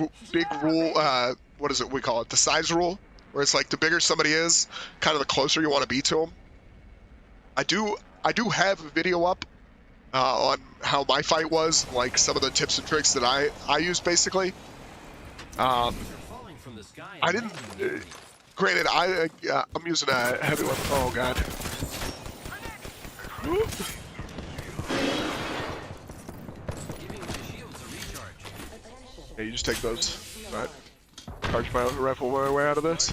rule. What is it we call it? The size rule, where it's like the bigger somebody is, kind of the closer you want to be to them. I do have a video up on how my fight was, like some of the tips and tricks that I used basically. I didn't. Granted, I'm using a heavy weapon. Oh god. Yeah, you just take those. Alright. Charge my rifle my way out of this.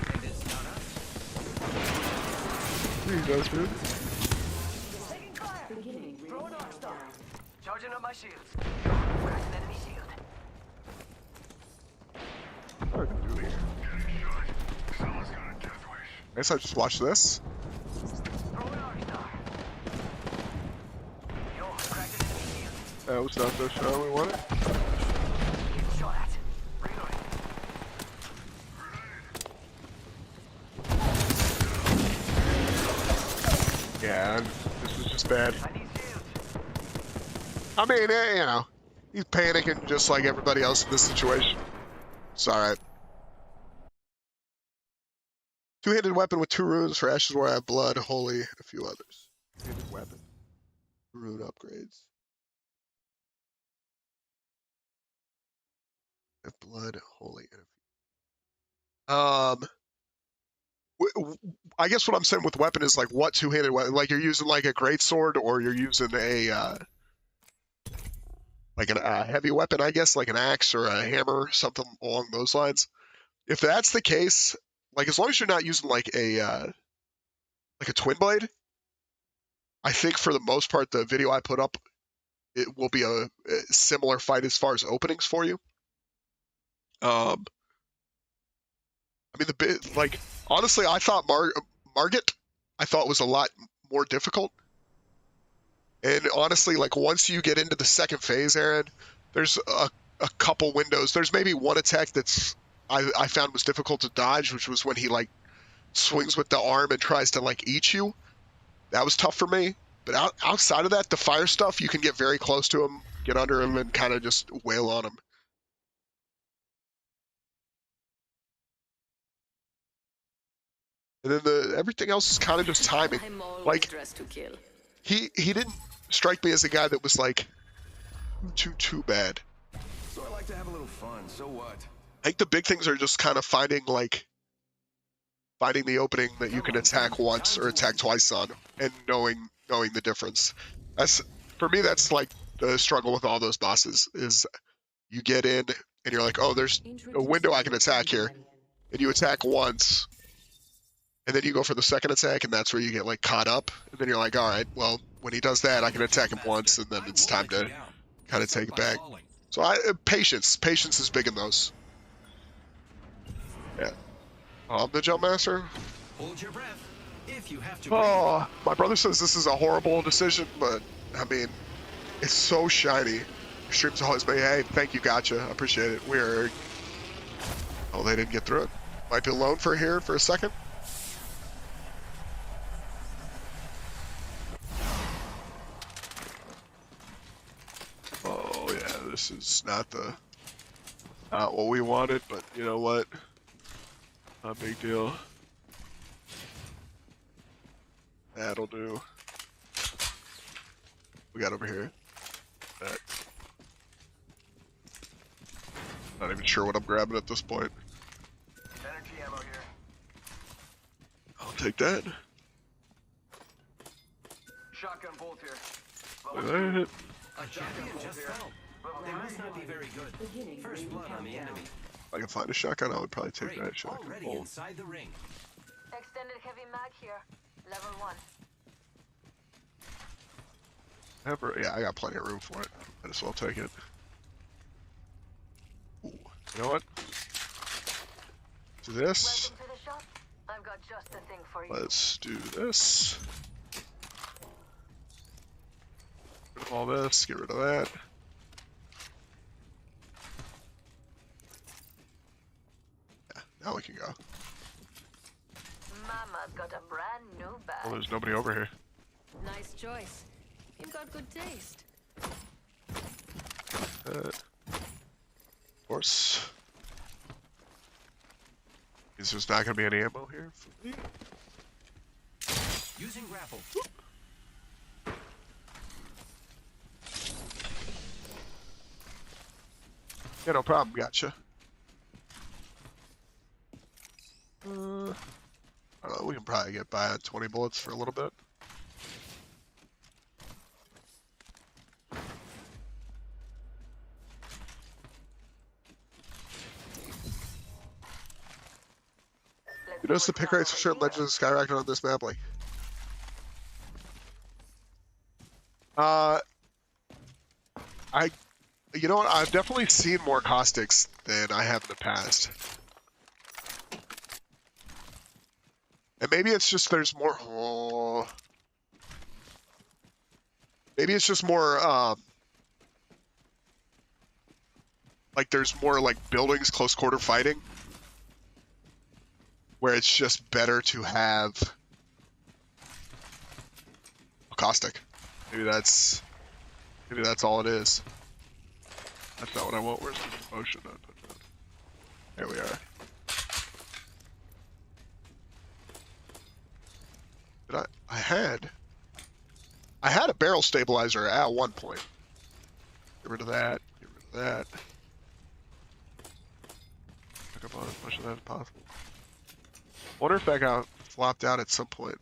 There you go, dude. Charging up my shields. Cracked an enemy shield. What do I do here? I guess I just watch this. What's not the show we want it? Yeah, this is just bad. I mean, you know, he's panicking just like everybody else in this situation. It's alright. Two-handed weapon with 2 runes for Ashes Where I Have Blood, Holy, and a few others. Two-handed weapon. Rune upgrades. Have Blood, Holy, and a few. I guess what I'm saying with weapon is like what two-handed weapon? Like you're using like a greatsword or you're using a like a heavy weapon, I guess, like an axe or a hammer, something along those lines. If that's the case, like as long as you're not using like a twin blade, I think for the most part the video I put up it will be a similar fight as far as openings for you. I mean like honestly I thought Margit I thought was a lot more difficult. And honestly, like once you get into the second phase, Aaron, there's a couple windows. There's maybe one attack that's I found was difficult to dodge, which was when he like swings with the arm and tries to like eat you. That was tough for me. But outside of that, the fire stuff, you can get very close to him, get under him, and kind of just wail on him. And then everything else is kind of just timing. Like he didn't strike me as a guy that was like too bad. So I like to have a little fun. So what? I think the big things are just kind of finding the opening that you can attack once or attack twice on, and knowing the difference. That's for me. That's like the struggle with all those bosses is you get in and you're like, oh, there's a window I can attack here, and you attack once. And then you go for the second attack, and that's where you get like caught up. And then you're like, all right, well, when he does that, I can attack him once, and then it's time to kind of take it back. So patience is big in those. Yeah. I'm the jump master. Hold your breath if you have to. Oh, my brother says this is a horrible decision, but I mean, it's so shiny. Streams always me. Hey, thank you, gotcha. I appreciate it. We're. Oh, they didn't get through it. Might be alone for a second. Oh yeah, this is not what we wanted, but you know what? Not a big deal. That'll do. We got over here. That. Not even sure what I'm grabbing at this point. Energy ammo here. I'll take that. Shotgun bolt here. Look at that. A champion just fell. They must not be very good. First blood on the enemy. If I can find a shotgun, I would probably take that shotgun. Already inside the ring. Extended heavy mag here. Level 1. Yeah, I got plenty of room for it. Might as well take it. Ooh, you know what? Do this. Welcome to the shop. I've got just the thing for you. Let's do this. Get rid of all this. Get rid of that. Yeah, now we can go. Mama's got a brand new bag. Well, there's nobody over here. Nice choice. You've got good taste. Of course. Is there's not going to be any ammo here for me? Using grapple. Yeah, no problem. Gotcha. I don't know. We can probably get by at 20 bullets for a little bit. You notice the pick rates for certain legends skyrocketed on this map, like. You know what? I've definitely seen more caustics than I have in the past. And maybe it's just there's more. Oh, maybe it's just more. Like there's more like buildings, close quarter fighting, where it's just better to have a caustic. Maybe that's all it is. That's not what I want. Where's the promotion? There we are. I had a barrel stabilizer at one point. Get rid of that. Get rid of that. Pick up on as much of that as possible. Wonder if that got flopped out at some point.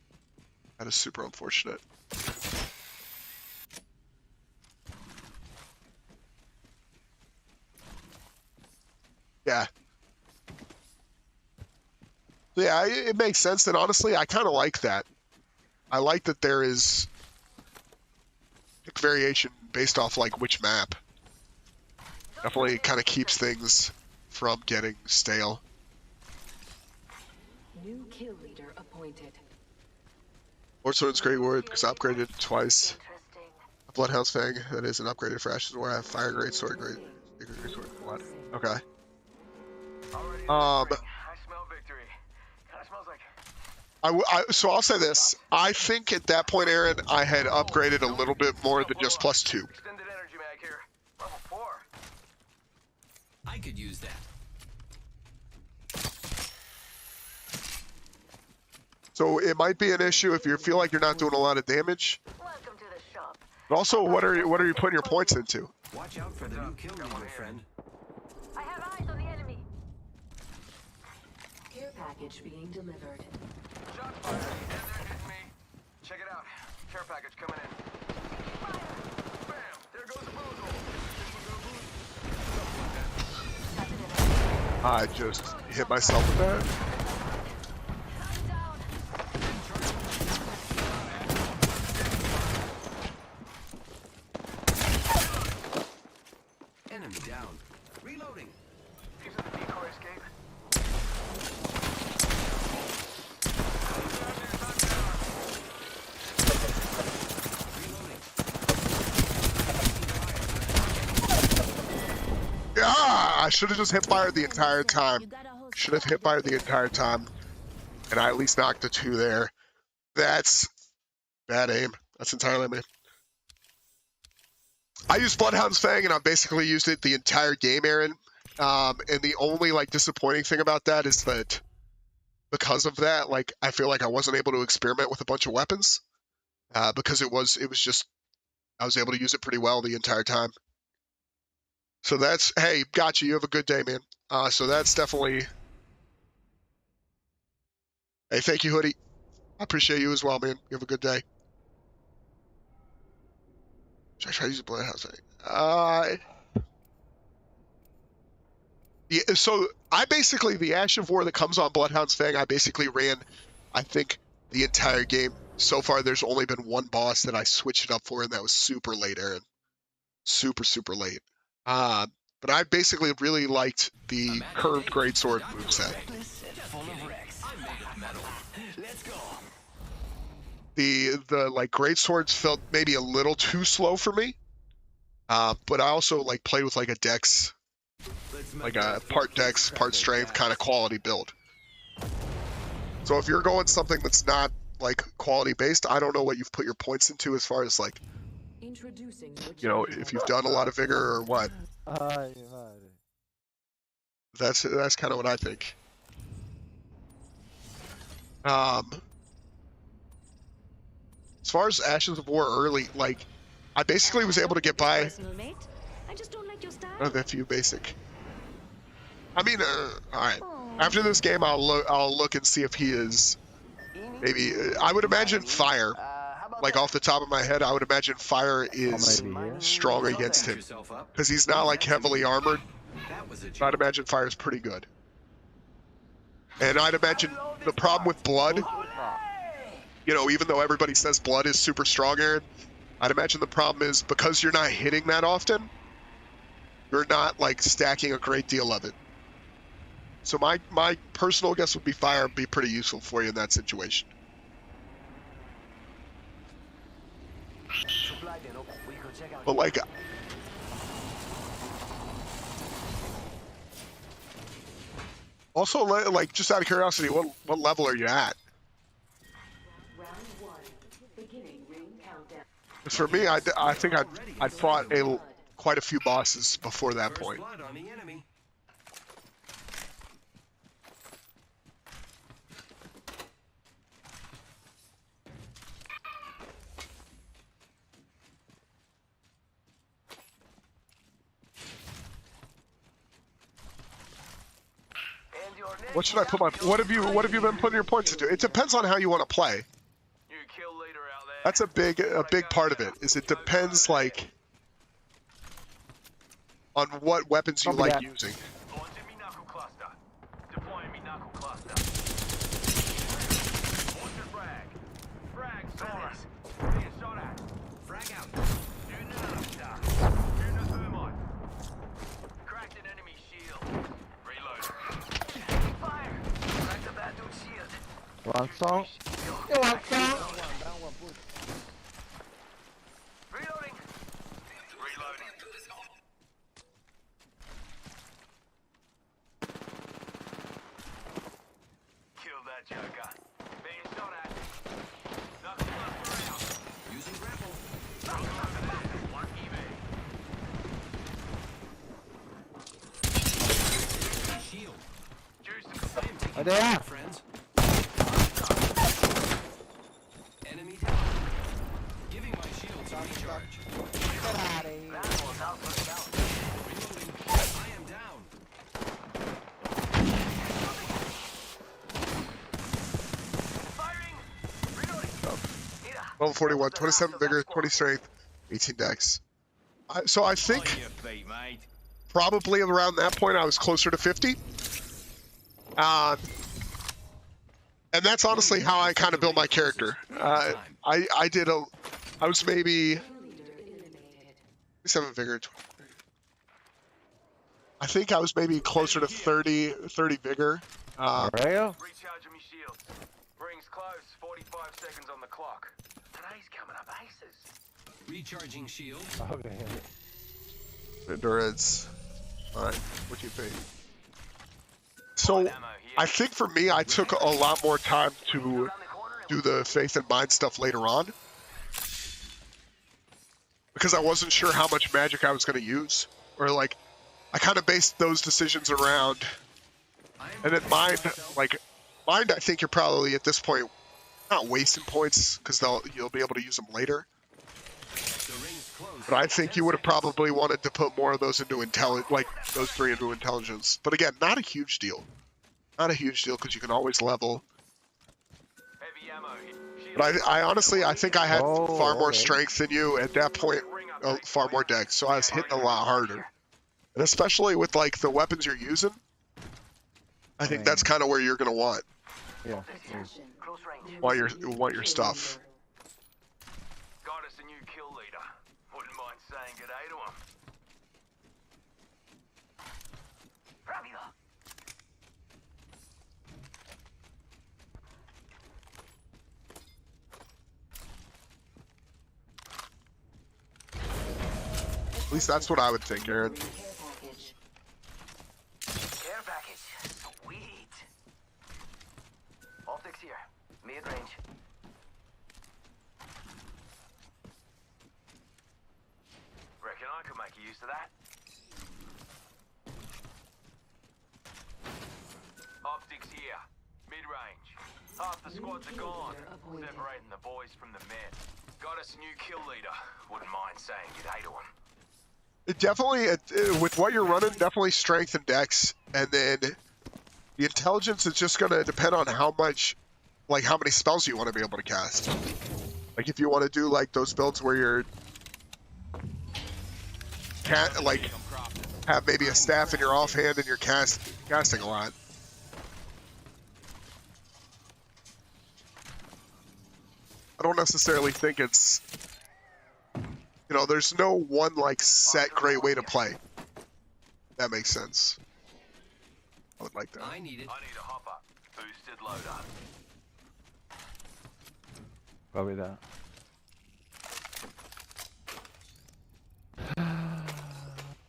That is super unfortunate. Yeah. Yeah, it makes sense. And honestly, I kind of like that. I like that there is variation based off like which map. Definitely kind of keeps things from getting stale. New kill leader appointed. Longsword's great word because I upgraded it twice. A Bloodhound's Fang, that is an upgraded for Ashes where I have Fire Great Sword, Great Sword, Blood. Okay. I smell victory. Kind of smells like. So I'll say this. I think at that point, Aaron, I had upgraded a little bit more than just +2. Extended energy mag here. Level 4. I could use that. So it might be an issue if you feel like you're not doing a lot of damage. Welcome to the shop. But also, what are you putting your points into? Watch out for the new kill leader, friend. I have eyes on the enemy. Care package being delivered. Shot fired. And there hit me. Check it out. Care package coming in. Bam! There goes the bozo. I just hit myself with that. Enemy down. Reloading. These are the decoy escape. Yeah, I should have just hit fire the entire time. Should have hit fire the entire time. And I at least knocked the 2 there. That's bad aim. That's entirely me. I used Bloodhound's Fang, and I've basically used it the entire game, Aaron. And the only like disappointing thing about that is that because of that, like I feel like I wasn't able to experiment with a bunch of weapons because it was just I was able to use it pretty well the entire time. So that's, hey, gotcha. You have a good day, man. So that's definitely. Hey, thank you, Hoodie. I appreciate you as well, man. You have a good day. Should I try to use a Bloodhound's Fang? Yeah, so I basically, the Ash of War that comes on Bloodhound's Fang, I basically ran, I think, the entire game. So far, there's only been one boss that I switched it up for, and that was super late, Aaron. Super, super late. But I basically really liked the curved greatsword moveset. The like greatswords felt maybe a little too slow for me. But I also like played with like a dex, like a part dex, part strength kind of quality build. So if you're going something that's not like quality based, I don't know what you've put your points into as far as like, you know, if you've done a lot of vigor or what. That's kind of what I think. As far as Ashes of War early, like, I basically was able to get by. Oh, that few basic. I mean, all right. After this game, I'll look and see if he is maybe. I would imagine fire. Like off the top of my head, I would imagine fire is strong against him because he's not like heavily armored. So I'd imagine fire is pretty good. And I'd imagine the problem with blood, you know, even though everybody says blood is super strong, Aaron, I'd imagine the problem is because you're not hitting that often, you're not like stacking a great deal of it. So my personal guess would be fire would be pretty useful for you in that situation. But like, also like just out of curiosity, what level are you at? For me, I think I'd fought quite a few bosses before that point. What should I put my? What have you been putting your points into? It depends on how you want to play. New kill leader out there. That's a big part of it. Is it depends like on what weapons you like using. Launching me knuckle cluster. Deploying me knuckle cluster. Launcher frag. Frag, Soros. Being shot at. Frag out. Shooting another star. Shooting a thermite. Cracked an enemy shield. Reload. Taking fire. Cracked the bad dude's shield. One song. You want some? Reloading. Reloading. Kill that joker. Being shot at. Knuckle cluster out. Using grapple. One EV. Shield. Juice and I am taking There. fire, friends. Enemy down. Giving my shields a recharge. Reloading. I am down. Firing. Reloading. Level 41, 27 vigor, 20 strength, 18 dex. So I think On your feet, mate. probably around that point I was closer to 50. And that's honestly how I kind of build my character. I was maybe 27 vigor. I think I was maybe closer to 30 vigor. Real? Recharging me shields. Rings close. 45 seconds on the clock. Today's coming up aces. Recharging shield. Okay. Endurance. Alright, what do you think? So, I think for me, I took a lot more time to do the Faith and Mind stuff later on. Because I wasn't sure how much magic I was going to use. Or, like, I kind of based those decisions around. And then Mind, I think you're probably, at this point, not wasting points, because you'll be able to use them later. But I think you would have probably wanted to put more of those into those 3 into intelligence. But again, not a huge deal. Not a huge deal because you can always level. Heavy ammo. But I honestly, I think I had far more strength than you at that point, far more dex. So I was hitting a lot harder. And especially with like the weapons you're using, I think that's kind of where you're gonna want. Yeah. Want your stuff. Got us a new kill leader. Wouldn't mind saying good day to him. Rápido. At least that's what I would think, Aaron. Care package. Sweet. Optics here. Mid-range. Reckon I could make use of that. Optics here. Mid-range. Half the squads are gone. Separating the boys from the men. Got us a new kill leader. Wouldn't mind saying good day to him. It definitely, with what you're running, definitely strength and dex, and then the intelligence is just gonna depend on how much, like how many spells you want to be able to cast. Like if you want to do like those builds where you're have maybe a staff in your offhand and you're casting a lot. I don't necessarily think it's, you know, there's no one like set great way to play. That makes sense. I would like that. I need it. I need a hopper. Boosted loader. Probably that.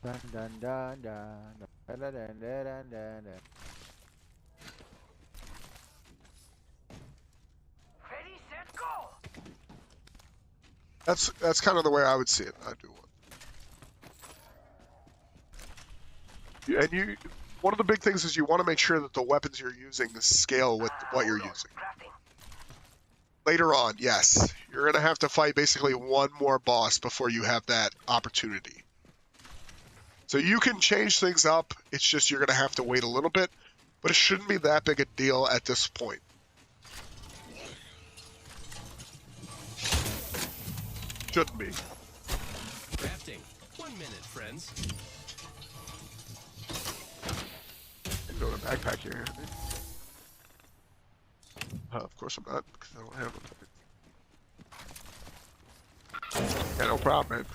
Dun, dun, dun, dun, dun, dun, dun, dun, dun, dun. Ready, set, go! That's kind of the way I would see it. I do want. And one of the big things is you want to make sure that the weapons you're using scale with what you're using. Later on, yes, you're gonna have to fight basically one more boss before you have that opportunity. So you can change things up. It's just you're gonna have to wait a little bit. but it shouldn't be that big a deal at this point. Shouldn't be. Crafting. 1 minute, friends. I'm doing a backpack here. Of course I'm not, because I don't have them. Yeah, no problem, man.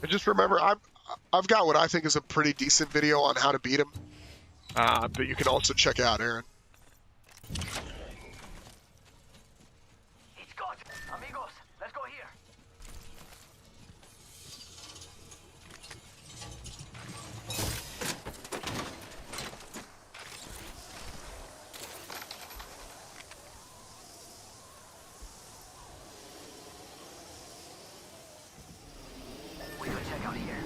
And just remember, I've got what I think is a pretty decent video on how to beat him that you can also check out, Aaron. It's got amigos. Let's go here. We could check out here.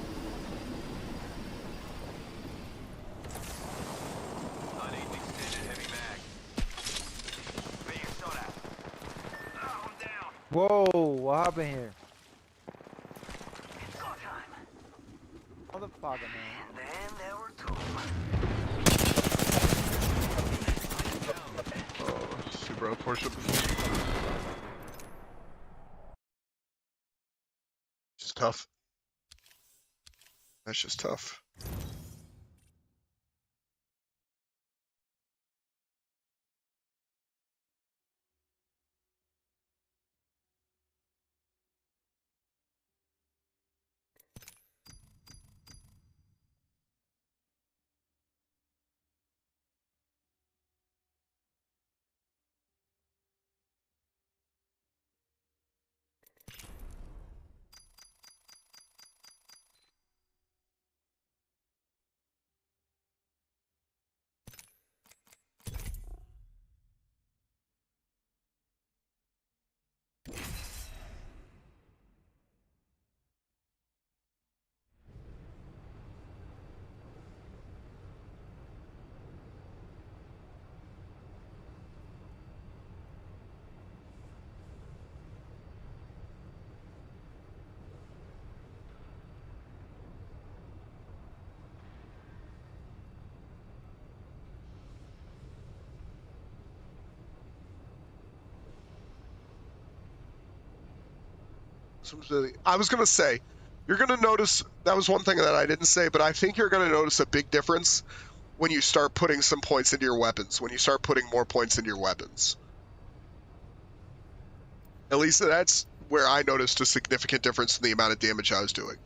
I need an extended heavy mag. Being shot at. Oh, I'm down. Whoa, what happened here? It's go time. Motherfucker, man. Then there were two. Oh, super unfortunate. Just tough. That's just tough. I was gonna say, you're gonna notice, that was one thing that I didn't say, but I think you're gonna notice a big difference when you start putting some points into your weapons, when you start putting more points into your weapons. At least that's where I noticed a significant difference in the amount of damage I was doing.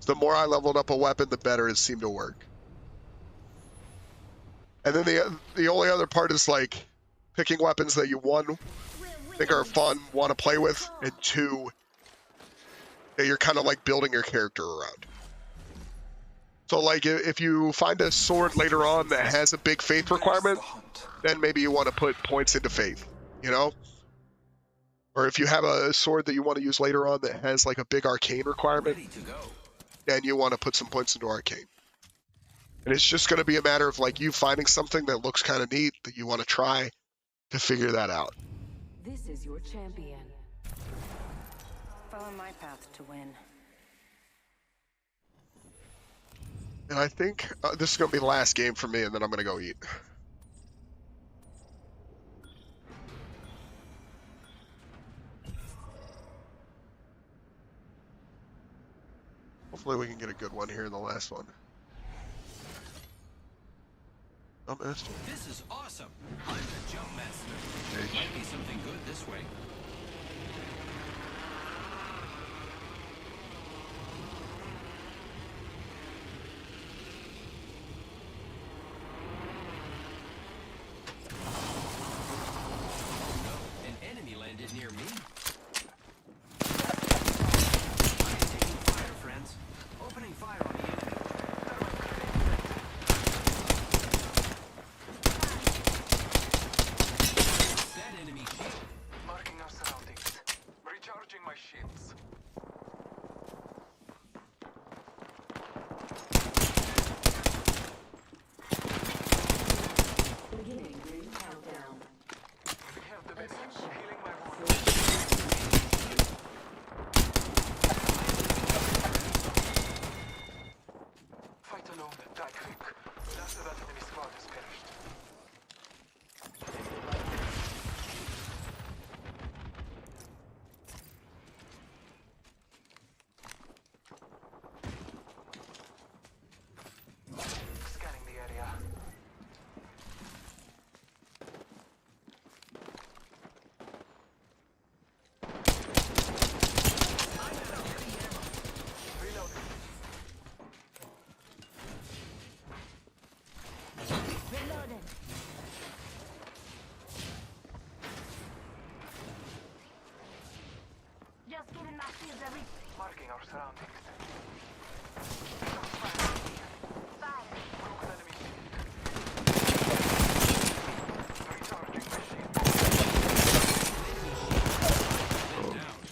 So the more I leveled up a weapon, the better it seemed to work. And then the only other part is like picking weapons that you, one, think are fun, want to play with, and two, that you're kind of like building your character around. So like if you find a sword later on that has a big faith requirement, then maybe you want to put points into faith, you know? Or if you have a sword that you want to use later on that has like a big arcane requirement, then you want to put some points into arcane. And it's just going to be a matter of like you finding something that looks kind of neat that you want to try to figure that out. This is your champion. Follow my path to win. And I think this is going to be the last game for me, and then I'm going to go eat. Hopefully we can get a good one here in the last one. Jump master. This is awesome. I'm the jump master. Might be something good this way. No, an enemy landed near me. I'm taking fire, friends. Opening fire on the enemy. That enemy shield. Marking our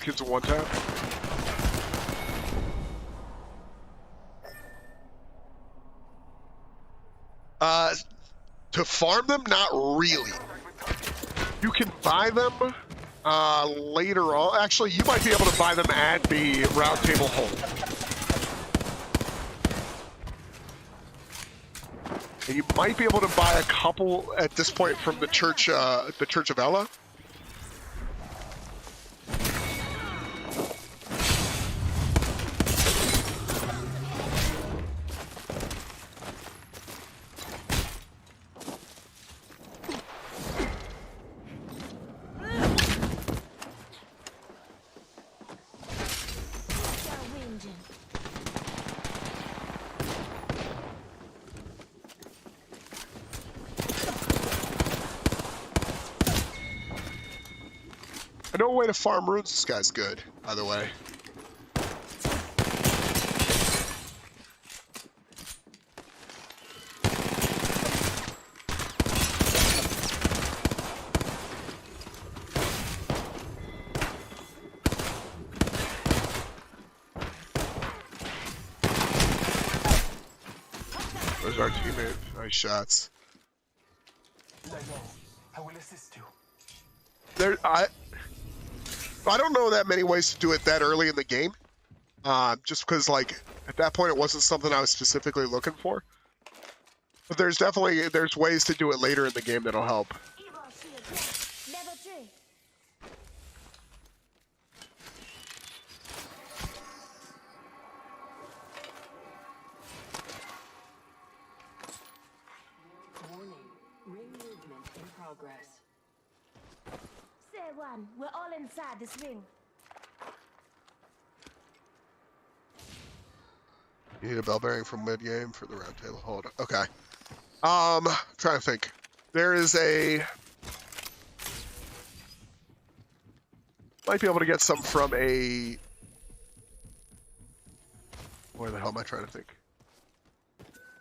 Kids a one tap. To farm them, not really. You can buy them later on. Actually, you might be able to buy them at the round table hold. And you might be able to buy a couple at this point from the Church of Ella. I know a way to farm runes. This guy's good, by the way. There's our teammate. Nice shots. I will assist you. I don't know that many ways to do it that early in the game. Just because, like, at that point it wasn't something I was specifically looking for. But there's ways to do it later in the game that'll help. Warning. Ring movement in progress. Say one, we're all inside this ring. You need a bell bearing from mid game for the round table hold. Okay. Trying to think. There is a. Might be able to get some from a. Where the hell am I trying to think?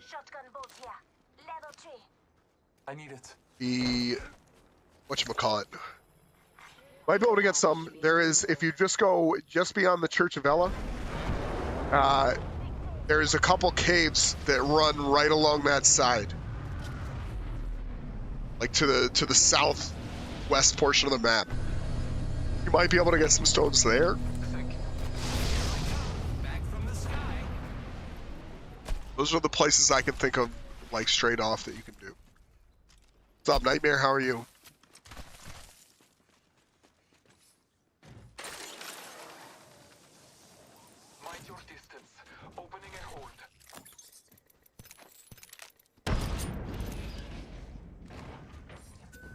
Shotgun bolt here. Level 3. I need it. The. Whatchamacallit. Might be able to get some. There is, if you just go just beyond the Church of Ella, there's a couple caves that run right along that side. Like to the southwest portion of the map. You might be able to get some stones there. Those are the places I can think of, like, straight off that you can do. What's up, Nightmare? How are you? Mind your distance. Opening a hold.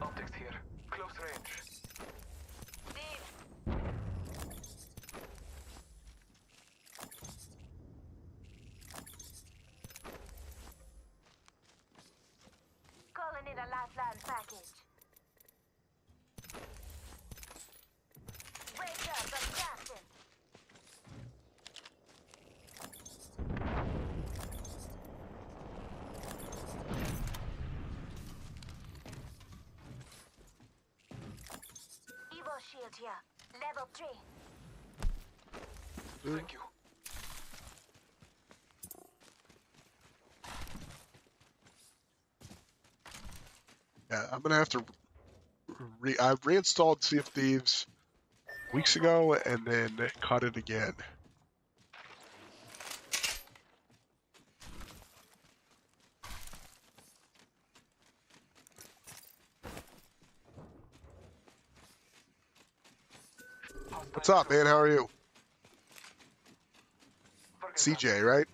Optics here. Close range. Calling in a lifeline package. Wake up, I'm captain. Evo shield here. Level 3. Thank you. Yeah, I'm gonna have to. I reinstalled Sea of Thieves weeks ago and then cut it again. What's up, man? How are you? CJ, right?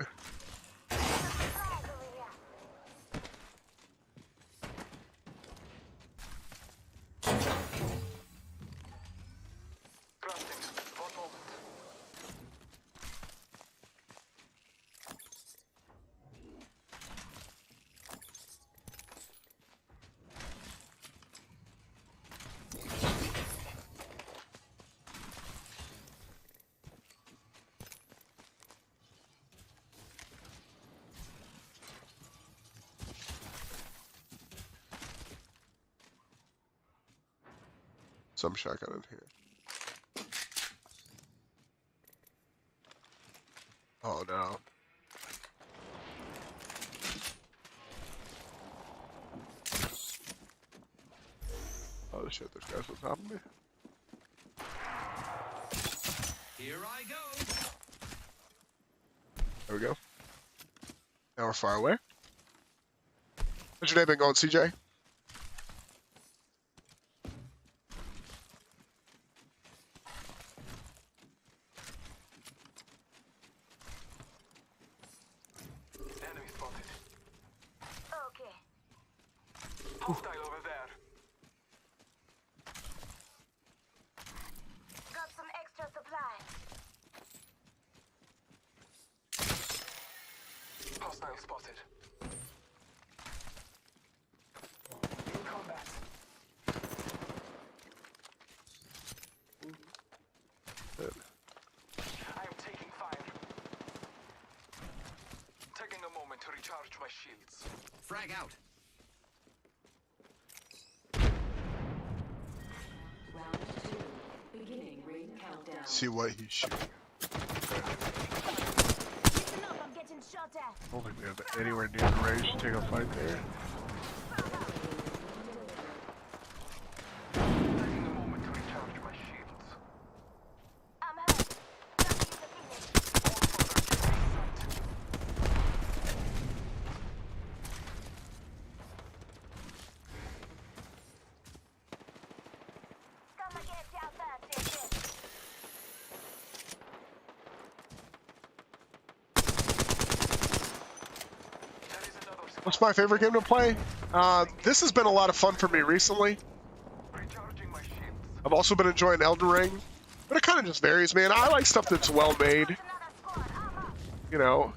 some shotgun in here. Oh no. Oh shit, there's guys on top of me. Here I go. There we go. Now we're far away. How's your day been going, CJ? Enemy spotted. Okay. Hostile over there. Got some extra supplies. Hostile spotted. In combat. I am taking fire. Taking a moment to recharge my shields. Frag out. Round 2. Beginning ring countdown. See what he's shooting. Listen up, I'm getting shot at. I don't think we have anywhere near the range to take a fight there. Taking a moment to recharge my shields. I'm hurt. Got you defeated. Gonna get you out there, chicken. What's my favorite game to play? This has been a lot of fun for me recently. I've also been enjoying Elden Ring, but it kind of just varies, man. I like stuff that's well made. You know.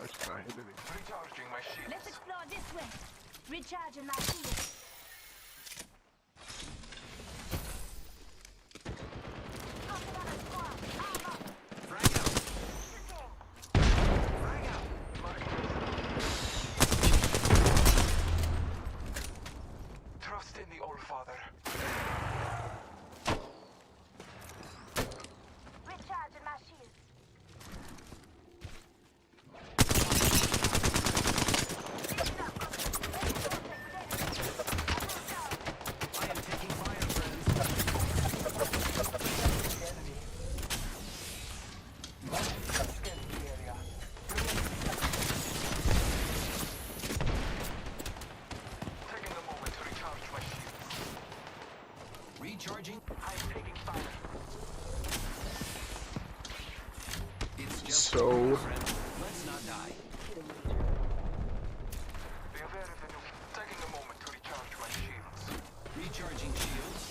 It's not hitting anything. Recharging my shields. Let's explore this way. Recharging my shield. Trust in the All Father. Recharging my shield. I am taking fire, friends. Scan the area. Taking a moment to recharge my shields. Recharging. I am taking fire. It's just So- friend. Let's not die. Be aware of the new. Taking a moment to recharge my shields. Recharging shields.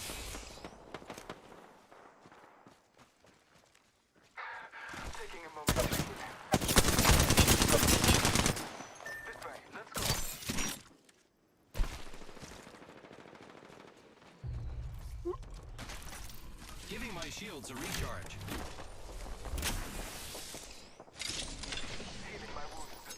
Taking a moment to heal. This way, let's go. Giving my shields a recharge. Healing my wounds.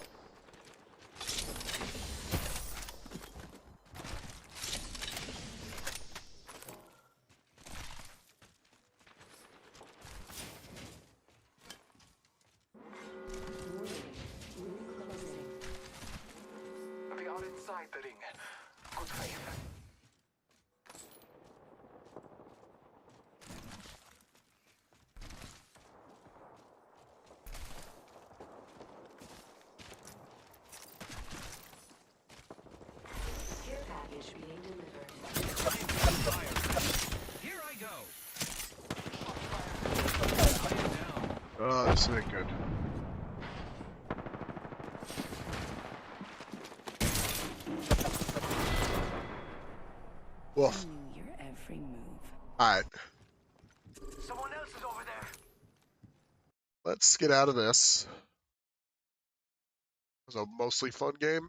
We are inside the ring. Good faith. Care package being delivered. I am taking fire. Here I go. I am down. Oh, this isn't good. Woof. I knew your every move. Alright, Someone else is over there. let's get out of this. It was a mostly fun game.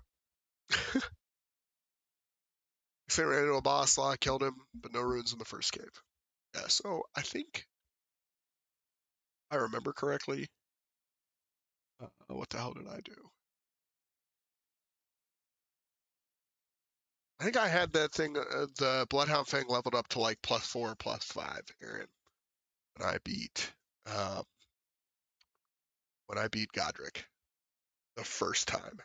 If I ran into a boss, I killed him, but no runes in the first cave. Yeah, so I think I remember correctly. What the hell did I do? I think I had that thing, the Bloodhound thing leveled up to like +4, +5, Aaron. When I beat, Godric the first time.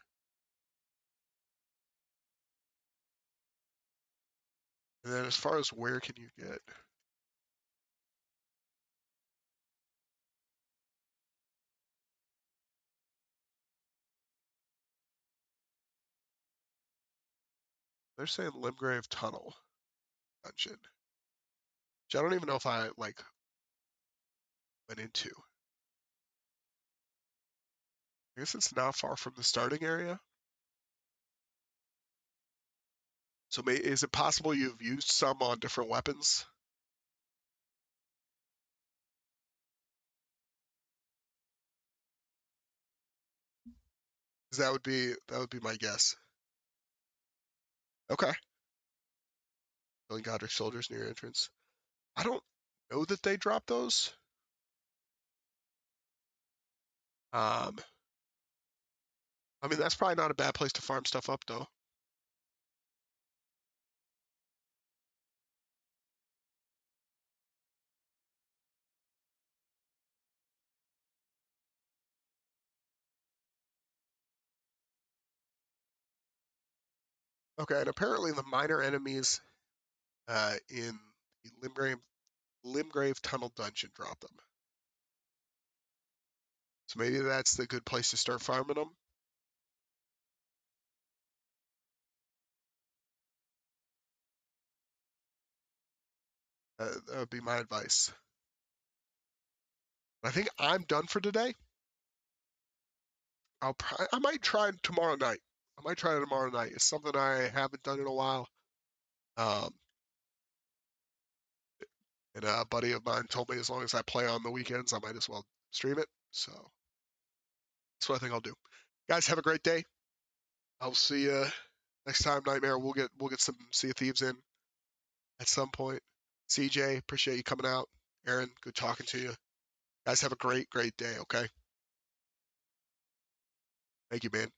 And then as far as where can you get? They're saying Limgrave Tunnel dungeon, which I don't even know if I like went into. I guess it's not far from the starting area. So is it possible you've used some on different weapons? That would be my guess. Okay. Killing Godric soldiers near entrance. I don't know that they drop those. I mean, that's probably not a bad place to farm stuff up, though. Okay, and apparently the minor enemies in the Limgrave Tunnel dungeon drop them. So maybe that's the good place to start farming them. That would be my advice. I think I'm done for today. I might try tomorrow night. I might try it tomorrow night. It's something I haven't done in a while. And a buddy of mine told me as long as I play on the weekends, I might as well stream it. So that's what I think I'll do. Guys, have a great day. I'll see you next time. Nightmare. We'll get some Sea of Thieves in at some point. CJ, appreciate you coming out. Aaron, good talking to you. Guys, have a great day. Okay. Thank you, man.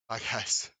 Bye, guys.